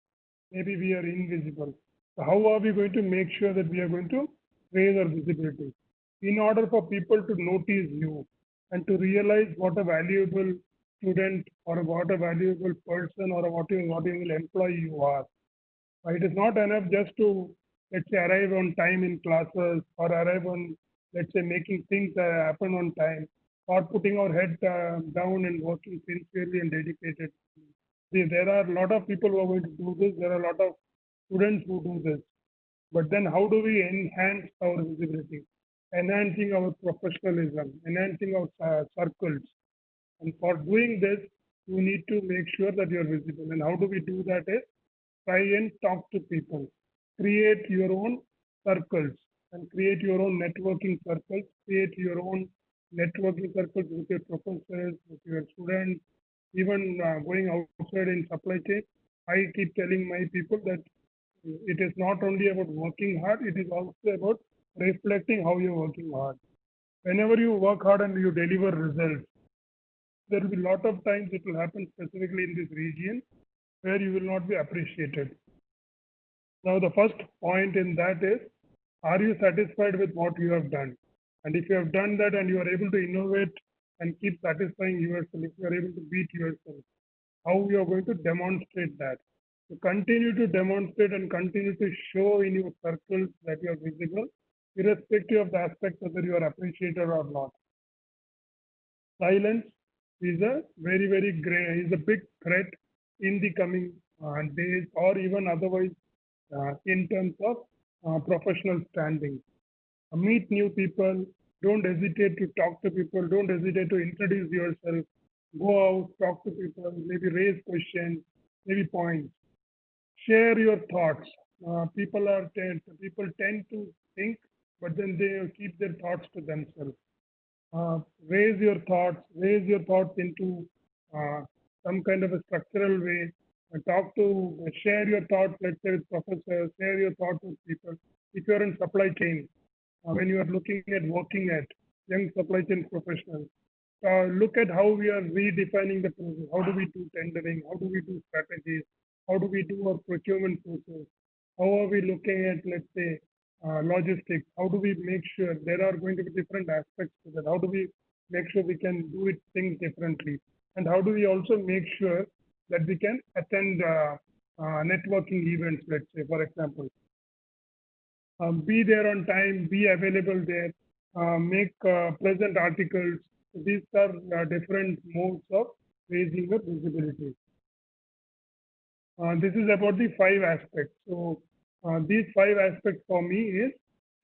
Maybe we are invisible. So how are we going to make sure that we are going to raise our visibility? In order for people to notice you and to realize what a valuable student or what a valuable person or what you will employee you are. It is not enough just to, let's say, arrive on time in classes or arrive on, let's say, making things happen on time or putting our head down and working sincerely and dedicated. See, there are a lot of people who are going to do this. There are a lot of students who do this. But then how do we enhance our visibility? Enhancing our professionalism, enhancing our circles. And for doing this, you need to make sure that you're visible. And how do we do that is try and talk to people. Create your own circles and create your own networking circles. Create your own networking circles with your professors, with your students, even going outside in supply chain. I keep telling my people that it is not only about working hard, it is also about reflecting how you're working hard. Whenever you work hard and you deliver results, there will be a lot of times it will happen specifically in this region where you will not be appreciated. Now, the first point in that is, are you satisfied with what you have done? And if you have done that and you are able to innovate and keep satisfying yourself, if you are able to beat yourself, how you are going to demonstrate that? So continue to demonstrate and continue to show in your circles that you are visible, irrespective of the aspect whether you are appreciated or not. Silence is a is a big threat in the coming days or even otherwise in terms of professional standing. Meet new people. Don't hesitate to talk to people. Don't hesitate to introduce yourself. Go out, talk to people, maybe raise questions, maybe points. Share your thoughts. People tend to think, but then they keep their thoughts to themselves. Raise your thoughts into uh, some kind of a structural way. Share your thoughts, let's say with professors, share your thoughts with people. If you're in supply chain, when you are looking at working at young supply chain professionals, look at how we are redefining the process. How do we do tendering? How do we do strategies? How do we do our procurement process? How are we looking at, let's say, logistics? How do we make sure there are going to be different aspects to that? How do we make sure we can do it things differently? And how do we also make sure that we can attend networking events, let's say, for example, be there on time, be available there, make present articles. These are different modes of raising the visibility. This is about the 5 aspects. So these 5 aspects for me is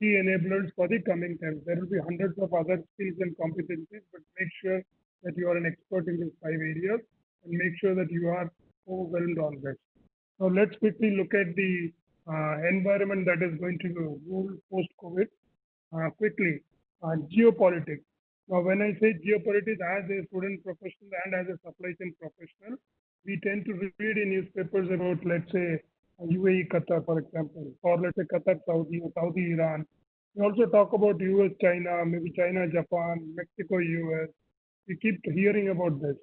key enablers for the coming time. There will be hundreds of other skills and competencies, but make sure that you are an expert in these 5 areas and make sure that you are overwhelmed on this. So let's quickly look at the environment that is going to rule post-COVID. Quickly, geopolitics. Now, when I say geopolitics as a student professional and as a supply chain professional, we tend to read in newspapers about, let's say, UAE, Qatar, for example, or let's say Qatar, Saudi, or Saudi, Iran. We also talk about US, China, maybe China, Japan, Mexico, US. We keep hearing about this.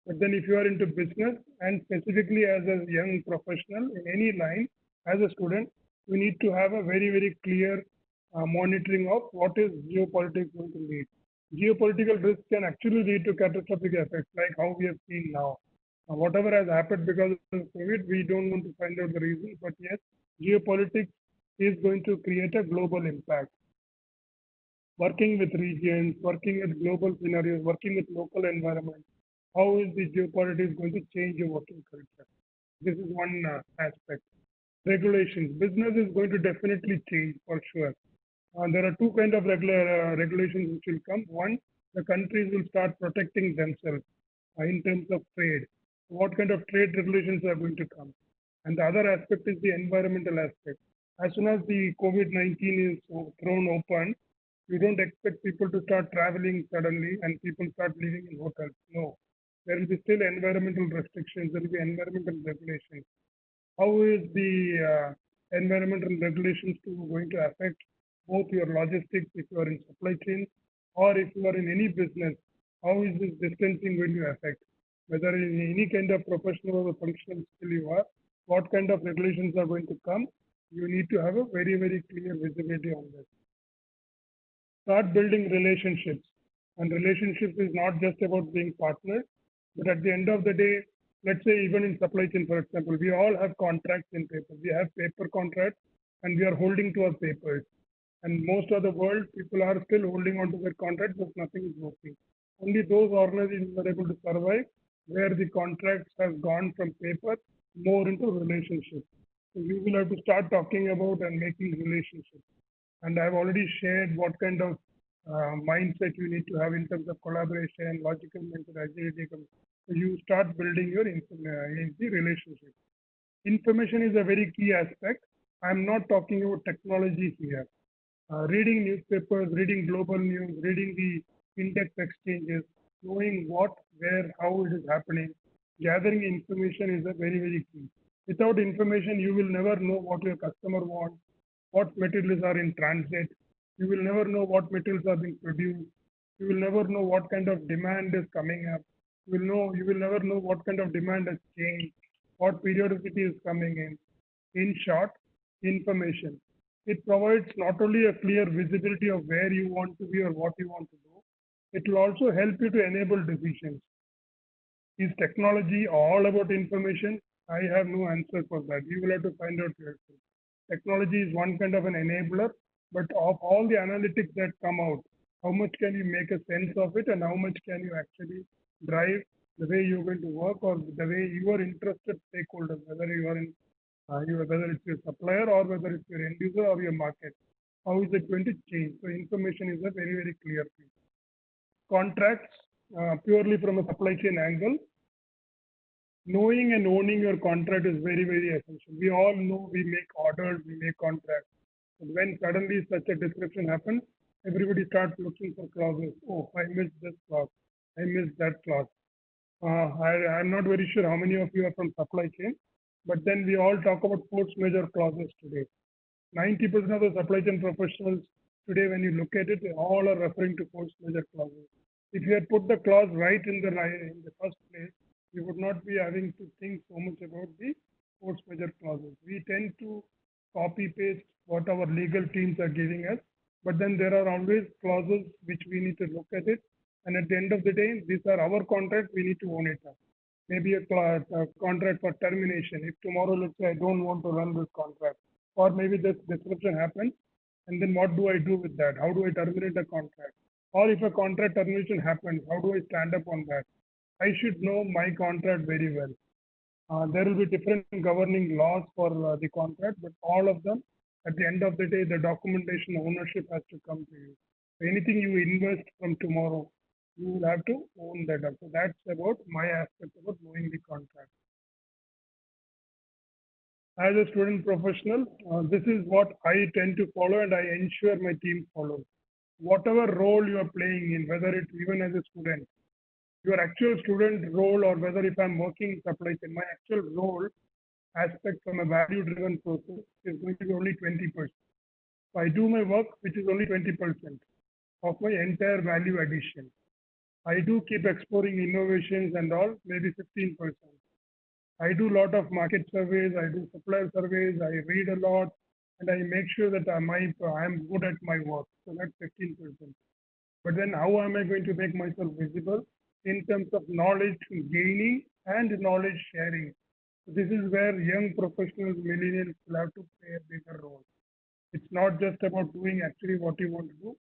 But then if you are into business and specifically as a young professional in any line, as a student, you need to have a very clear monitoring of what is geopolitics going to lead. Geopolitical risk can actually lead to catastrophic effects like how we have seen now. Whatever has happened because of COVID, we don't want to find out the reason, but yes, geopolitics is going to create a global impact. Working with regions, working with global scenarios, working with local environments, how is the geopolitics going to change your working culture? This is one aspect. Regulations. Business is going to definitely change for sure. There are two kind of regulations which will come. One, the countries will start protecting themselves in terms of trade. What kind of trade regulations are going to come? And the other aspect is the environmental aspect. As soon as the COVID-19 is thrown open, you don't expect people to start traveling suddenly and people start living in hotels. No, there will be still environmental restrictions. There will be environmental regulations. How is the environmental regulations going to affect both your logistics if you are in supply chain or if you are in any business how is this distancing going to affect? Whether in any kind of professional or functional skill you are, what kind of regulations are going to come, you need to have a very, very clear visibility on this. Start building relationships. And relationships is not just about being partners, but at the end of the day, let's say even in supply chain, for example, we all have contracts in paper. We have paper contracts and we are holding to our papers. And most of the world, people are still holding on to their contracts, but nothing is working. Only those organizations are able to survive where the contracts have gone from paper more into relationships. So we will have to start talking about and making relationships. And I've already shared what kind of mindset you need to have in terms of collaboration, logical mental agility. So you start building your the relationship. Information is a very key aspect. I'm not talking about technology here. Reading newspapers, reading global news, reading the index exchanges, knowing what, where, how it is happening, gathering information is a very, very key. Without information, you will never know what your customer wants, what materials are in transit. You will never know what materials are being produced. You will never know what kind of demand is coming up. You will never know what kind of demand has changed, what periodicity is coming in. In short, information. It provides not only a clear visibility of where you want to be or what you want to do, it will also help you to enable decisions. Is technology all about information? I have no answer for that. You will have to find out yourself. Technology is one kind of an enabler, but of all the analytics that come out, how much can you make a sense of it and how much can you actually drive the way you're going to work or the way your interested stakeholders, whether you are in whether it's your supplier or whether it's your end user or your market, how is it going to change? So information is a very, very clear thing. Contracts, purely from a supply chain angle, knowing and owning your contract is very, very essential. We all know we make orders, we make contracts. But when suddenly such a disruption happens, everybody starts looking for clauses. Oh, I missed this clause. I missed that clause. I'm not very sure how many of you are from supply chain, but then we all talk about force majeure clauses today. 90% of the supply chain professionals today, when you look at it, they all are referring to force majeure clauses. If you had put the clause right in the first place, we would not be having to think so much about the force majeure clauses. We tend to copy paste what our legal teams are giving us, but then there are always clauses which we need to look at it. And at the end of the day, these are our contracts, we need to own it up. Maybe a contract for termination. If tomorrow, let's say, I don't want to run this contract, or maybe this disruption happens, and then what do I do with that? How do I terminate the contract? Or if a contract termination happens, how do I stand up on that? I should know my contract very well. There will be different governing laws for the contract, but all of them, at the end of the day, the documentation ownership has to come to you. So anything you invest from tomorrow, you will have to own that up. So that's about my aspect about knowing the contract. As a student professional, this is what I tend to follow and I ensure my team follows. Whatever role you are playing in, whether it's even as a student, your actual student role or whether if I'm working in supply chain, my actual role aspect from a value driven process is going to be only 20%. So I do my work, which is only 20% of my entire value addition. I do keep exploring innovations and all, maybe 15%. I do a lot of market surveys, I do supplier surveys, I read a lot, and I make sure that I'm good at my work. So that's 15%. But then how am I going to make myself visible in terms of knowledge gaining and knowledge sharing? So this is where young professionals, millennials will have to play a bigger role. It's not just about doing actually what you want to do.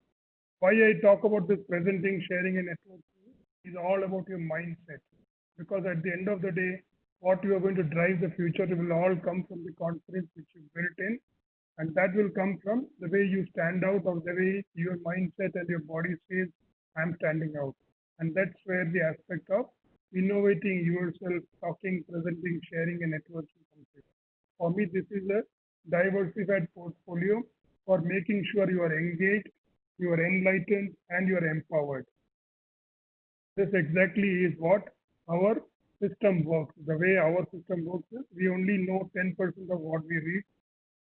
Why I talk about this presenting, sharing, and networking is all about your mindset. Because at the end of the day, what you are going to drive the future will all come from the confidence which you built in. And that will come from the way you stand out or the way your mindset and your body says, I'm standing out. And that's where the aspect of innovating yourself, talking, presenting, sharing, and networking comes in. For me, this is a diversified portfolio for making sure you are engaged, you are enlightened, and you are empowered. This exactly is what our system works. The way our system works is we only know 10% of what we read.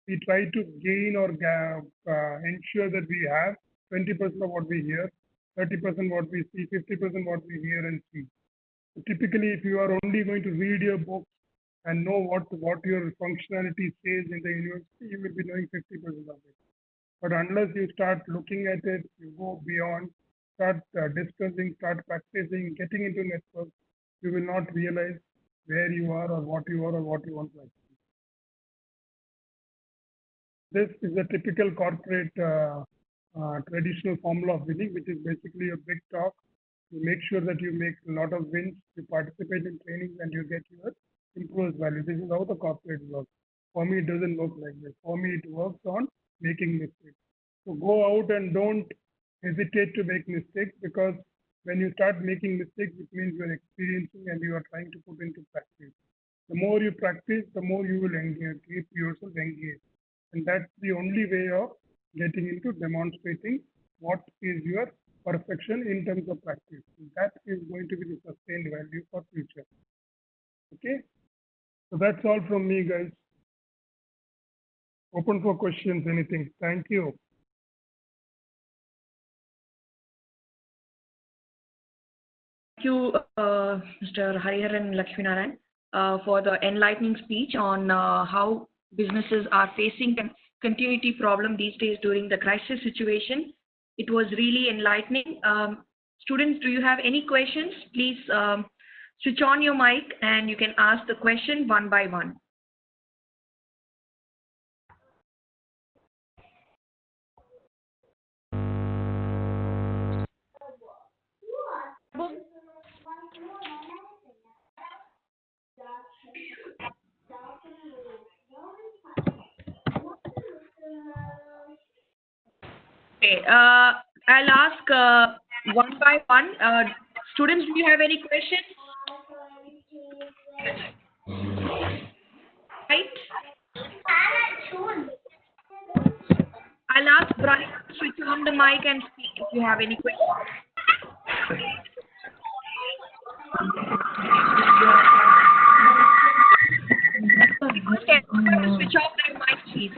We try to gain or ensure that we have 20% of what we hear. 30% what we see, 50% what we hear and see. So typically, if you are only going to read your book and know what your functionality says in the university, you will be knowing 50% of it. But unless you start looking at it, you go beyond, start discussing, start practicing, getting into networks, you will not realize where you are or what you are or what you want to achieve. This is a typical corporate traditional formula of winning, which is basically a big talk. You make sure that you make a lot of wins, you participate in trainings, and you get your improved value. This is how the corporate works. For me, it doesn't work like this. For me, it works on making mistakes. So go out and don't hesitate to make mistakes, because when you start making mistakes, it means you're experiencing and you are trying to put into practice. The more you practice, the more you will engage, keep yourself engaged. And that's the only way of getting into demonstrating what is your perfection in terms of practice. That is going to be the sustained value for future. Okay, so that's all from me, guys. Open for questions, anything. Thank you. Thank you, Mr. Hariharan Lakshminarayan, for the enlightening speech on how businesses are facing continuity problem these days during the crisis situation. It was really enlightening. Students, do you have any questions? Please switch on your mic and you can ask the question one by one. Okay, I'll ask one by one. Students, do you have any questions? Right? I'll ask Brian to switch on the mic and speak if you have any questions. Okay, switch off that mic, please.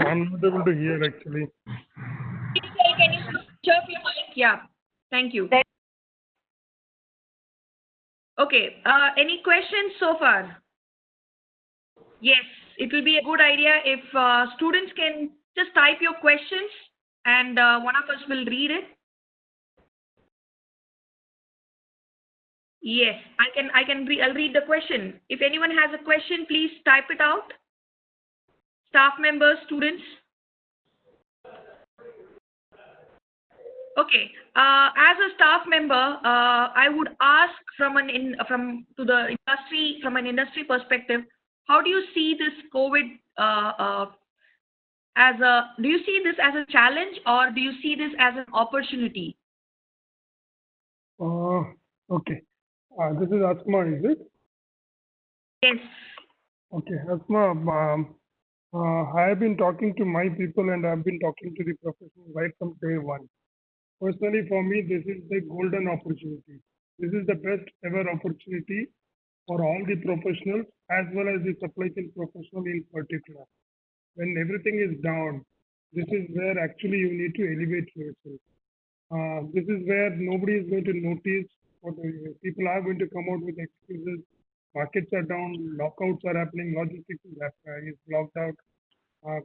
I'm not able to hear actually. Can you switch off your mic? Yeah, thank you. Okay, any questions so far? Yes, it will be a good idea if students can just type your questions and one of us will read it. Yes, I'll read the question. If anyone has a question, please type it out. Staff members, students. Okay, as a staff member, I would ask from an industry perspective, how do you see this COVID do you see this as a challenge or do you see this as an opportunity? Okay. This is Asma, is it? Yes. Okay, Asma, I have been talking to my people and I've been talking to the professionals right from day one. Personally, for me, this is the golden opportunity. This is the best ever opportunity for all the professionals as well as the supply chain professional in particular. When everything is down, this is where actually you need to elevate yourself. This is where nobody is going to notice what people are going to come out with excuses. Markets are down, lockouts are happening, logistics is blocked out.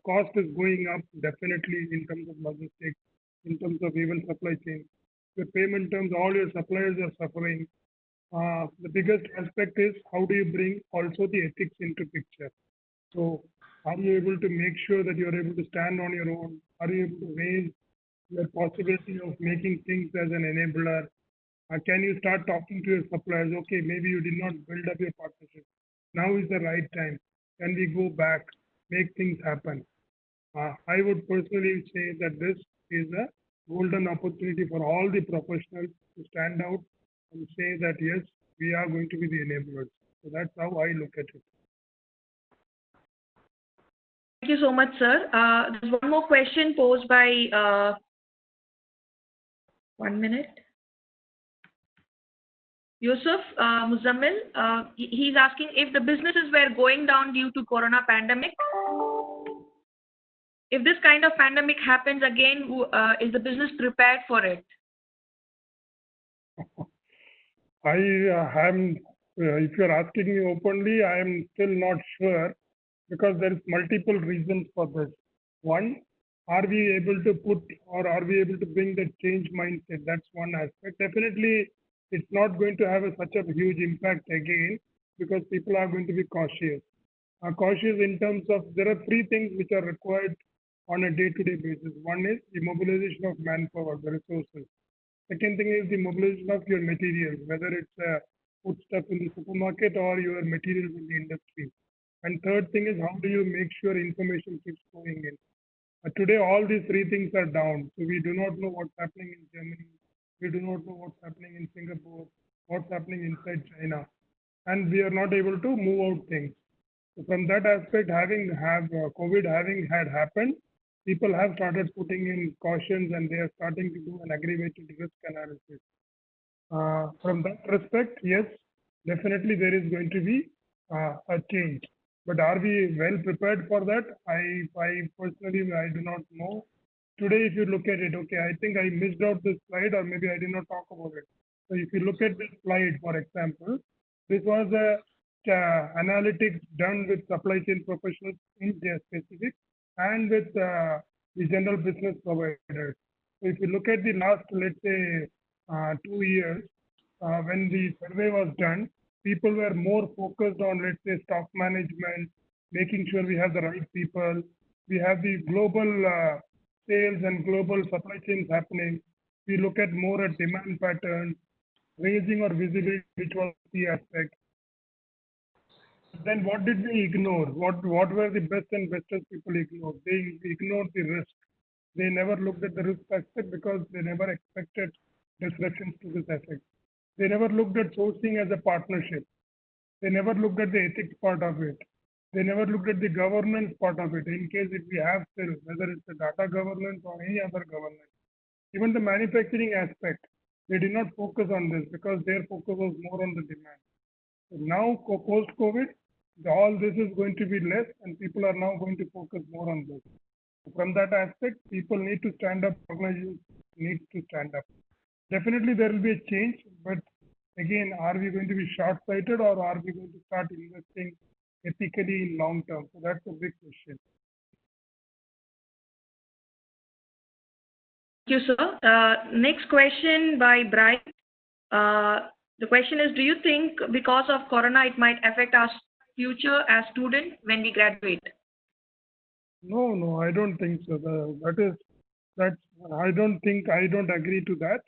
Cost is going up definitely in terms of logistics, in terms of even supply chain. The payment terms, all your suppliers are suffering. The biggest aspect is how do you bring also the ethics into picture. So are you able to make sure that you're able to stand on your own? Are you able to raise your possibility of making things as an enabler? Can you start talking to your suppliers? Okay, maybe you did not build up your partnership. Now is the right time. Can we go back, make things happen? I would personally say that this is a golden opportunity for all the professionals to stand out and say that yes, we are going to be the enablers. So that's how I look at it. Thank you so much, sir. There's one more question posed by 1 minute. Yusuf Muzammil, he's asking if the businesses were going down due to corona pandemic. If this kind of pandemic happens again, is the business prepared for it? I am, if you're asking me openly, I am still not sure because there is multiple reasons for this. One, are we able to put or are we able to bring the change mindset? That's one aspect. Definitely, it's not going to have such a huge impact again because people are going to be cautious. Cautious in terms of there are three things which are required on a day-to-day basis. One is the mobilization of manpower, the resources. Second thing is the mobilization of your materials, whether it's food stuff in the supermarket or your materials in the industry. And third thing is how do you make sure information keeps flowing in. Today, all these three things are down. So we do not know what's happening in Germany. We do not know what's happening in Singapore, what's happening inside China. And we are not able to move out things. So from that aspect, COVID having had happened, people have started putting in cautions and they are starting to do an aggravated risk analysis. From that respect, yes, definitely there is going to be a change. But are we well prepared for that? I personally, I do not know. Today, if you look at it, okay, I think I missed out this slide or maybe I did not talk about it. So if you look at this slide, for example, this was a analytics done with supply chain professionals in India specific and with the general business providers. So if you look at the last, let's say, 2 years, when the survey was done, people were more focused on, let's say, stock management, making sure we have the right people. We have the global sales and global supply chains happening. We look at more at demand patterns, raising or visibility, which was the aspect. Then what did we ignore? What were the best and bestest people ignored? They ignored the risk. They never looked at the risk aspect because they never expected disruptions to this effect. They never looked at sourcing as a partnership. They never looked at the ethics part of it. They never looked at the governance part of it. In case if we have still, whether it's the data governance or any other governance, even the manufacturing aspect, they did not focus on this because their focus was more on the demand. So now, post-COVID, all this is going to be less and people are now going to focus more on this. From that aspect, people need to stand up, organizations need to stand up. Definitely there will be a change, but again, are we going to be short-sighted or are we going to start investing ethically in long term? So that's a big question. Thank you, sir. Next question by Bright. The question is, do you think because of corona it might affect our future as students when we graduate? No, I don't think so. I don't agree to that.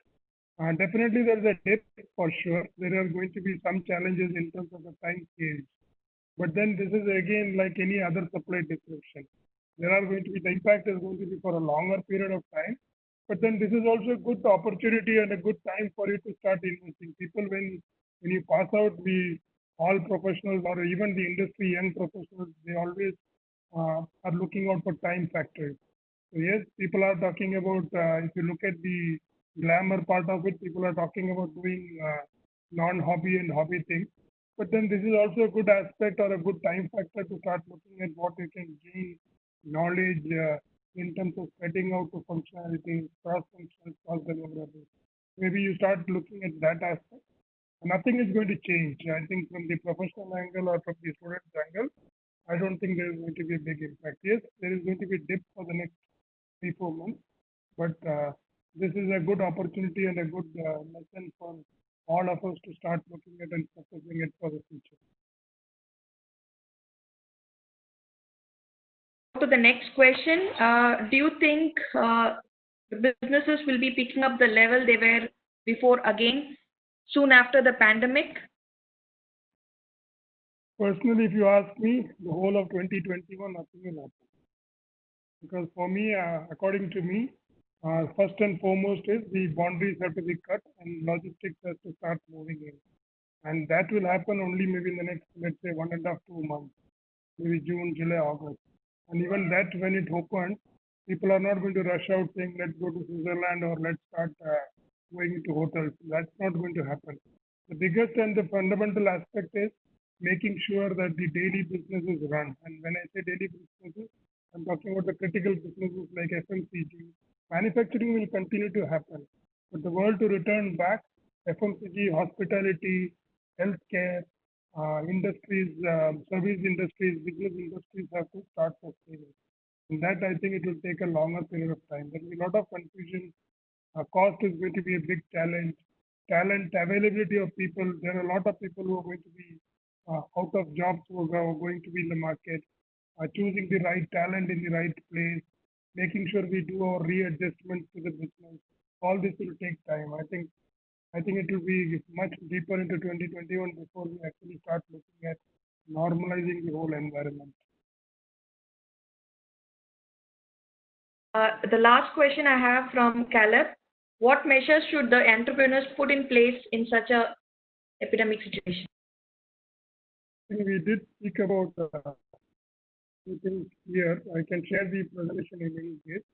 Definitely there is a dip for sure. There are going to be some challenges in terms of the time scale. But then this is again like any other supply disruption. The impact is going to be for a longer period of time. But then this is also a good opportunity and a good time for you to start investing. People, when you pass out, all professionals or even the industry, young professionals, they always are looking out for time factors. So yes, people are talking about, if you look at the glamour part of it, people are talking about doing non-hobby and hobby things. But then this is also a good aspect or a good time factor to start looking at what you can gain knowledge in terms of spreading out to functionality, cross-functional, cross-deliverable. Maybe you start looking at that aspect. Nothing is going to change. I think from the professional angle or from the student's angle, I don't think there is going to be a big impact. Yes, there is going to be a dip for the next 3-4 months, but this is a good opportunity and a good lesson for all of us to start looking at and focusing it for the future. To the next question, do you think the businesses will be picking up the level they were before again soon after the pandemic? Personally, if you ask me, the whole of 2021, nothing will happen. Because for me, according to me, first and foremost is the boundaries have to be cut and logistics has to start moving in. And that will happen only maybe in the next, let's say, 1.5, 2 months, maybe June, July, August. And even that, when it opens, people are not going to rush out saying, let's go to Switzerland or let's start going into hotels. That's not going to happen. The biggest and the fundamental aspect is making sure that the daily businesses run. And when I say daily businesses, I'm talking about the critical businesses like FMCG. Manufacturing will continue to happen. But the world to return back, FMCG, hospitality, healthcare, industries, service industries, business industries have to start sustaining. And that I think it will take a longer period of time. There will be a lot of confusion. Cost is going to be a big challenge. Talent, availability of people. There are a lot of people who are going to be out of jobs who are going to be in the market. Choosing the right talent in the right place, making sure we do our readjustments to the business. All this will take time. I think it will be much deeper into 2021 before we actually start looking at normalizing the whole environment. The last question I have from Caleb. What measures should the entrepreneurs put in place in such a epidemic situation? I think we did speak about things here. I can share the presentation in any case.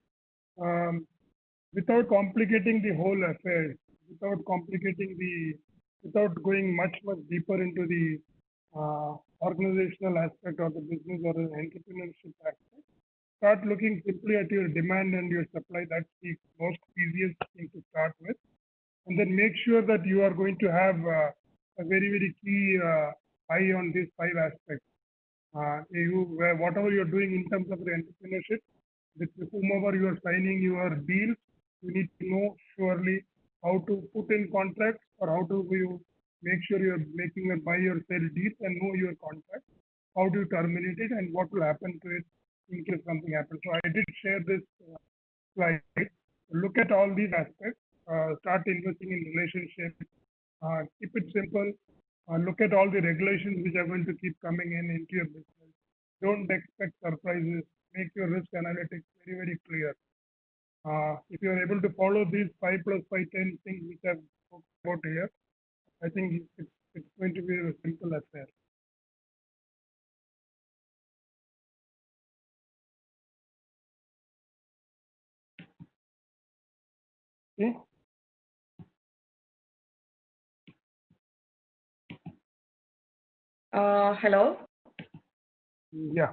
Without complicating the whole affair, without going much deeper into the organizational aspect or the business or the entrepreneurship aspect, start looking simply at your demand and your supply. That's the most easiest thing to start with. And then make sure that you are going to have a very key eye on these 5 aspects. Whatever you're doing in terms of your entrepreneurship, with whomever you are signing your deals, you need to know surely how to put in contracts or how do you make sure you're making a buy or sell deals and know your contract. How do you terminate it and what will happen to it in case something happens. So I did share this slide. Look at all these aspects. Start investing in relationships. Keep it simple. Look at all the regulations which are going to keep coming into your business. Don't expect surprises. Make your risk analytics very clear. If you are able to follow these 5 plus 5, 10 things which I've spoken about here, I think it's going to be a simple affair. Okay. Hello? Yeah.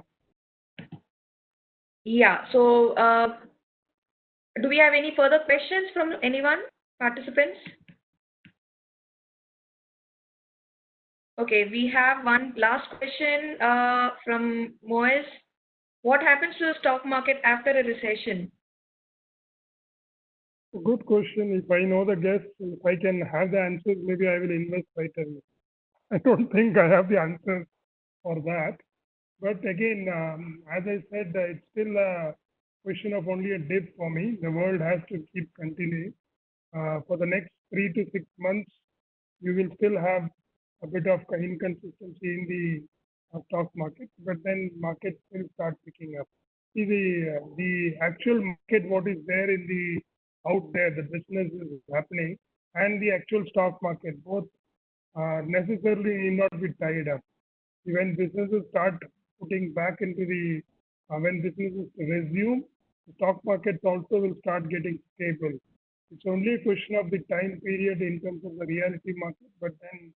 Yeah. So, do we have any further questions from anyone, participants? Okay, we have one last question from Moez. What happens to the stock market after a recession? Good question. If I know the guess, if I can have the answers, maybe I will invest right away. I don't think I have the answer for that. But again, as I said, it's still a question of only a dip for me. The world has to keep continuing. For the next 3 to 6 months, you will still have a bit of inconsistency in the stock market, but then markets will start picking up. See, the actual market, what is there in the out there, the business is happening, and the actual stock market, both necessarily need not be tied up. When businesses start putting back into the, when businesses resume, the stock markets also will start getting stable. It's only a question of the time period in terms of the reality market, but then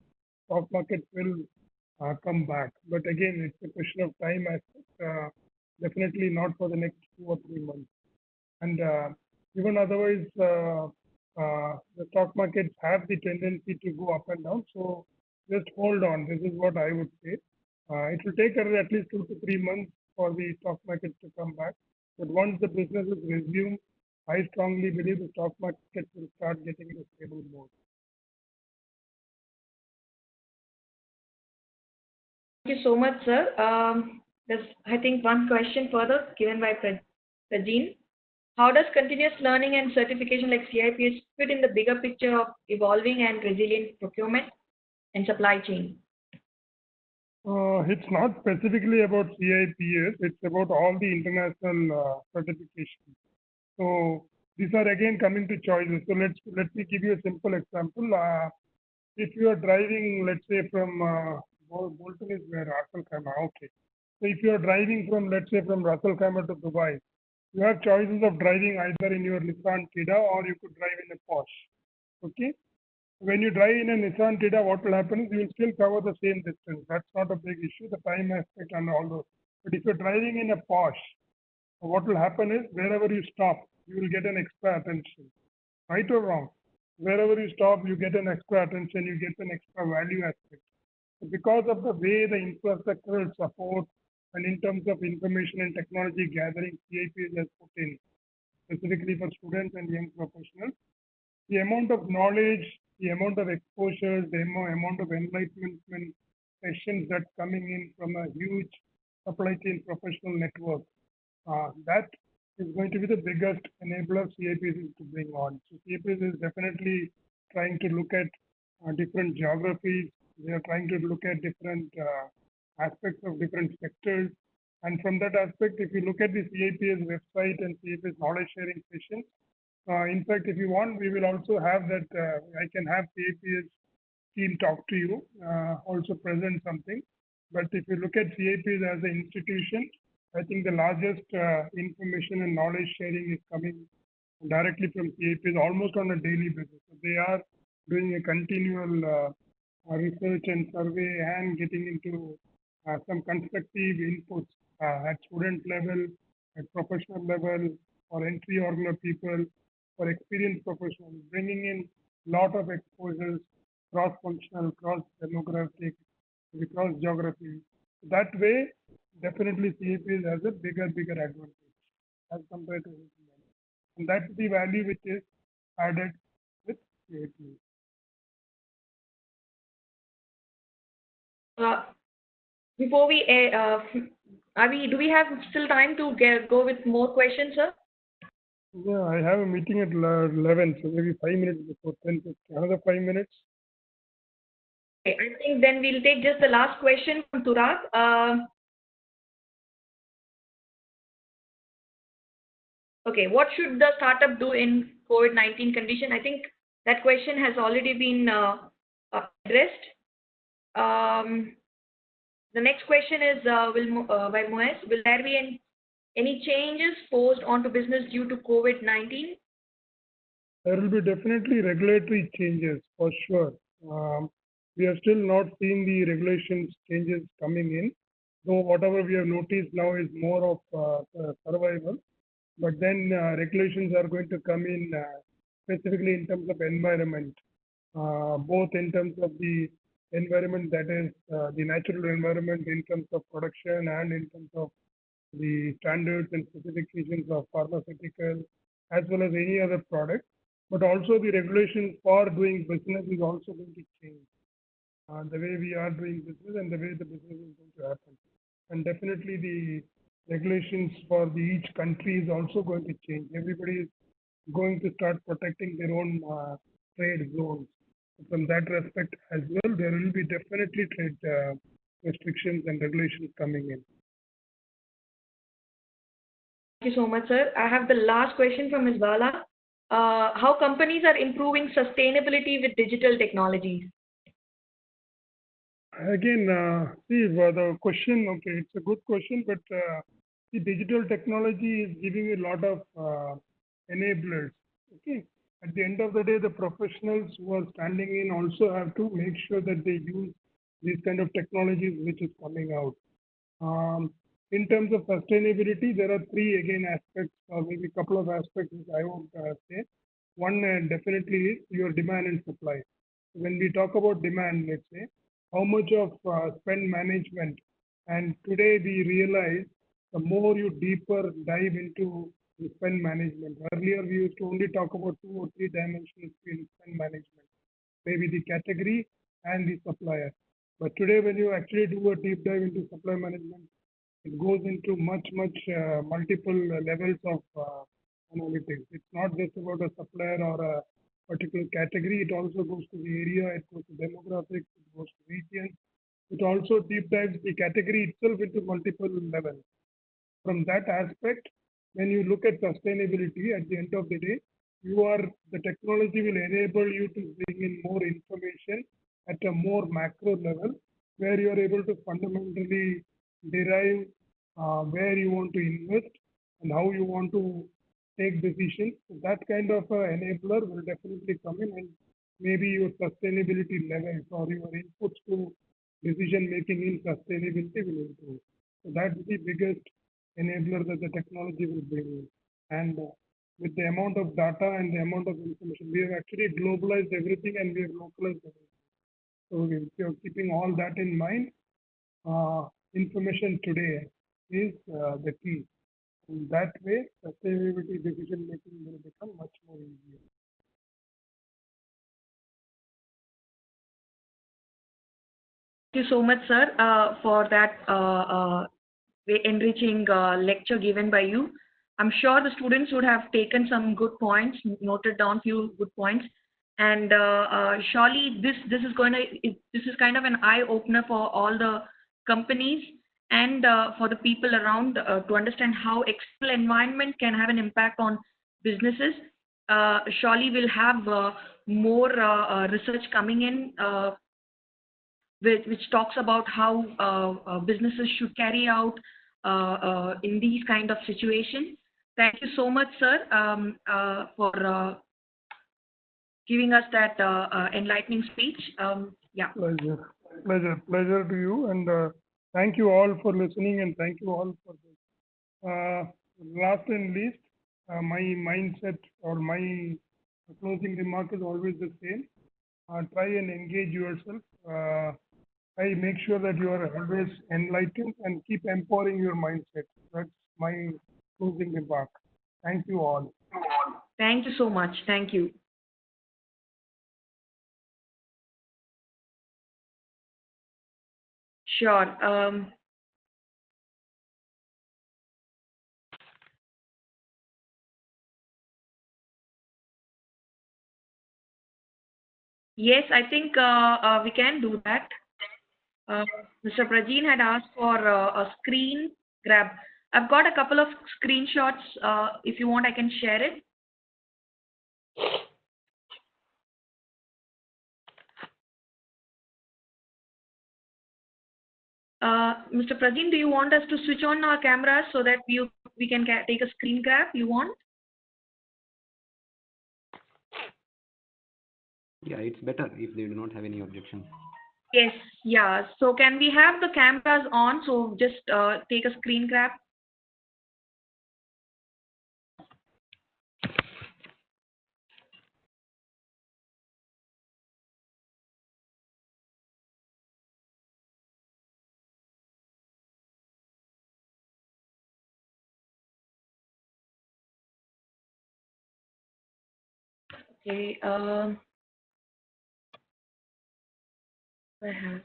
stock markets will come back. But again, it's a question of time aspect. Definitely not for the next 2 or 3 months. And even otherwise, the stock markets have the tendency to go up and down. So just hold on. This is what I would say. It will take at least 2 to 3 months for the stock markets to come back. But once the businesses resume, I strongly believe the stock market will start getting into stable mode. Thank you so much, sir. There's, I think, one question further given by Prajeen. How does continuous learning and certification like CIPS fit in the bigger picture of evolving and resilient procurement and supply chain? It's not specifically about CIPS, it's about all the international certifications. So these are again coming to choices. So let me give you a simple example. If you are driving, let's say from Bolton is where Ras Al Khaimah. Okay. So if you are driving from, let's say, from Ras Al Khaimah to Dubai, you have choices of driving either in your Nissan Kida or you could drive in a Porsche. Okay. When you drive in a Nissan Kida, what will happen is you will still cover the same distance. That's not a big issue, the time aspect and all those. But if you're driving in a Porsche, what will happen is wherever you stop, you will get an extra attention. Right or wrong? Wherever you stop, you get an extra attention, you get an extra value aspect. So because of the way the infrastructural support and in terms of information and technology gathering CIPS has put in, specifically for students and young professionals, the amount of knowledge, the amount of exposure, the amount of enlightenment sessions that's coming in from a huge supply chain professional network, that is going to be the biggest enabler CIPS to bring on. So CIPS is definitely trying to look at different geographies. They are trying to look at different aspects of different sectors. And from that aspect, if you look at the CIPS website and CIPS knowledge sharing sessions, in fact, if you want, we will also have that. I can have CIPS team talk to you, also present something. But if you look at CIPS as an institution, I think the largest information and knowledge sharing is coming directly from CIPS almost on a daily basis. So they are doing a continual research and survey and getting into some constructive inputs at student level, at professional level, for entry ordinary people, for experienced professionals, bringing in lot of exposures, cross-functional, cross-demographic, cross-geography. That way, definitely CIPS has a bigger advantage as compared to anything else. And that's the value which is added with CIPS. Before we, do we have still time to go with more questions, sir? Yeah, I have a meeting at 11, so maybe 5 minutes before 10:50. Another 5 minutes. Okay, I think then we'll take just the last question from Turak. Okay, what should the startup do in COVID-19 condition? I think that question has already been addressed. The next question is by Moez. Will there be any changes forced onto business due to COVID-19? There will be definitely regulatory changes for sure. We are still not seeing the regulations changes coming in, though whatever we have noticed now is more of survival. But then regulations are going to come in specifically in terms of environment, both in terms of the environment that is the natural environment in terms of production and in terms of the standards and specifications of pharmaceutical as well as any other product. But also the regulations for doing business is also going to change. The way we are doing business and the way the business is going to happen. And definitely the regulations for each country is also going to change. Everybody is going to start protecting their own trade zones. From that respect as well, there will be definitely trade restrictions and regulations coming in. Thank you so much, sir. I have the last question from Ms. Bala. How companies are improving sustainability with digital technologies? Again, see, the question, okay, it's a good question, but the digital technology is giving a lot of enablers. Okay. At the end of the day, the professionals who are standing in also have to make sure that they use these kind of technologies which is coming out. In terms of sustainability, there are three again aspects, or maybe a couple of aspects which I would say. One definitely is your demand and supply. When we talk about demand, let's say, how much of spend management, and today we realize the more you deeper dive into the spend management. Earlier we used to only talk about 2 or 3 dimensions in spend management, maybe the category and the supplier. But today when you actually do a deep dive into supply management, it goes into much multiple levels of analytics. It's not just about a supplier or a particular category. It also goes to the area, it goes to demographics, it goes to region. It also deep dives the category itself into multiple levels. From that aspect, when you look at sustainability, at the end of the day, the technology will enable you to bring in more information at a more macro level, where you are able to fundamentally derive where you want to invest and how you want to take decisions. So that kind of enabler will definitely come in, and maybe your sustainability levels or your inputs to decision making in sustainability will improve. So that's the biggest enabler that the technology will bring in. And with the amount of data and the amount of information, we have actually globalized everything and we have localized everything. So if you're keeping all that in mind, information today is the key. In that way, sustainability decision making will become much more easier. Thank you so much, sir, for that enriching lecture given by you. I'm sure the students would have taken some good points, noted down few good points, and surely this is this is kind of an eye opener for all the companies and for the people around to understand how external environment can have an impact on businesses. Surely we'll have more research coming in. Which talks about how businesses should carry out in these kind of situations. Thank you so much, sir, for giving us that enlightening speech. Yeah. Pleasure to you, and thank you all for listening, and thank you all for this. Last and least, my mindset or my closing remark is always the same. Try and engage yourself. I make sure that you are always enlightened and keep empowering your mindset. That's my closing remark. Thank you all. Thank you so much. Thank you. Sure. Yes, I think we can do that. Mr. Prajeen had asked for a screen grab. I've got a couple of screenshots. If you want, I can share it. Mr. Prajeen, do you want us to switch on our cameras so that we can take a screen grab? You want? Yeah, it's better if they do not have any objection. Yes, yeah. So can we have the cameras on? So just take a screen grab. Okay. I have.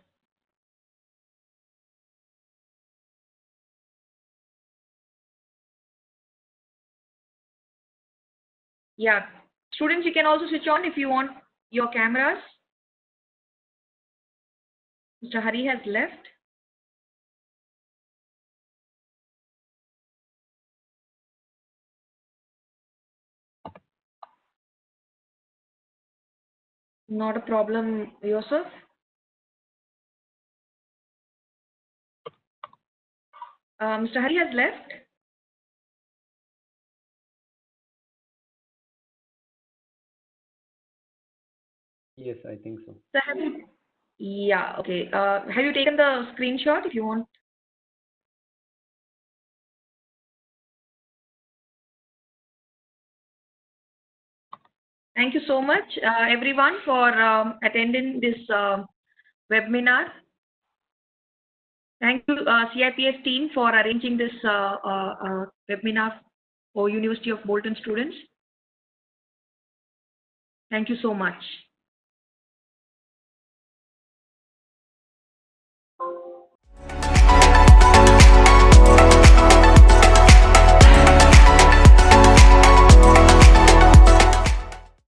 Yeah. Students, you can also switch on if you want your cameras. Mr. Hari has left. Not a problem, Yusuf. Mr. Hari has left. Yes, I think so. So have you, yeah, okay. Have you taken the screenshot if you want? Thank you so much, everyone, for attending this webinar. Thank you, CIPS team, for arranging this webinar for University of Bolton students. Thank you so much.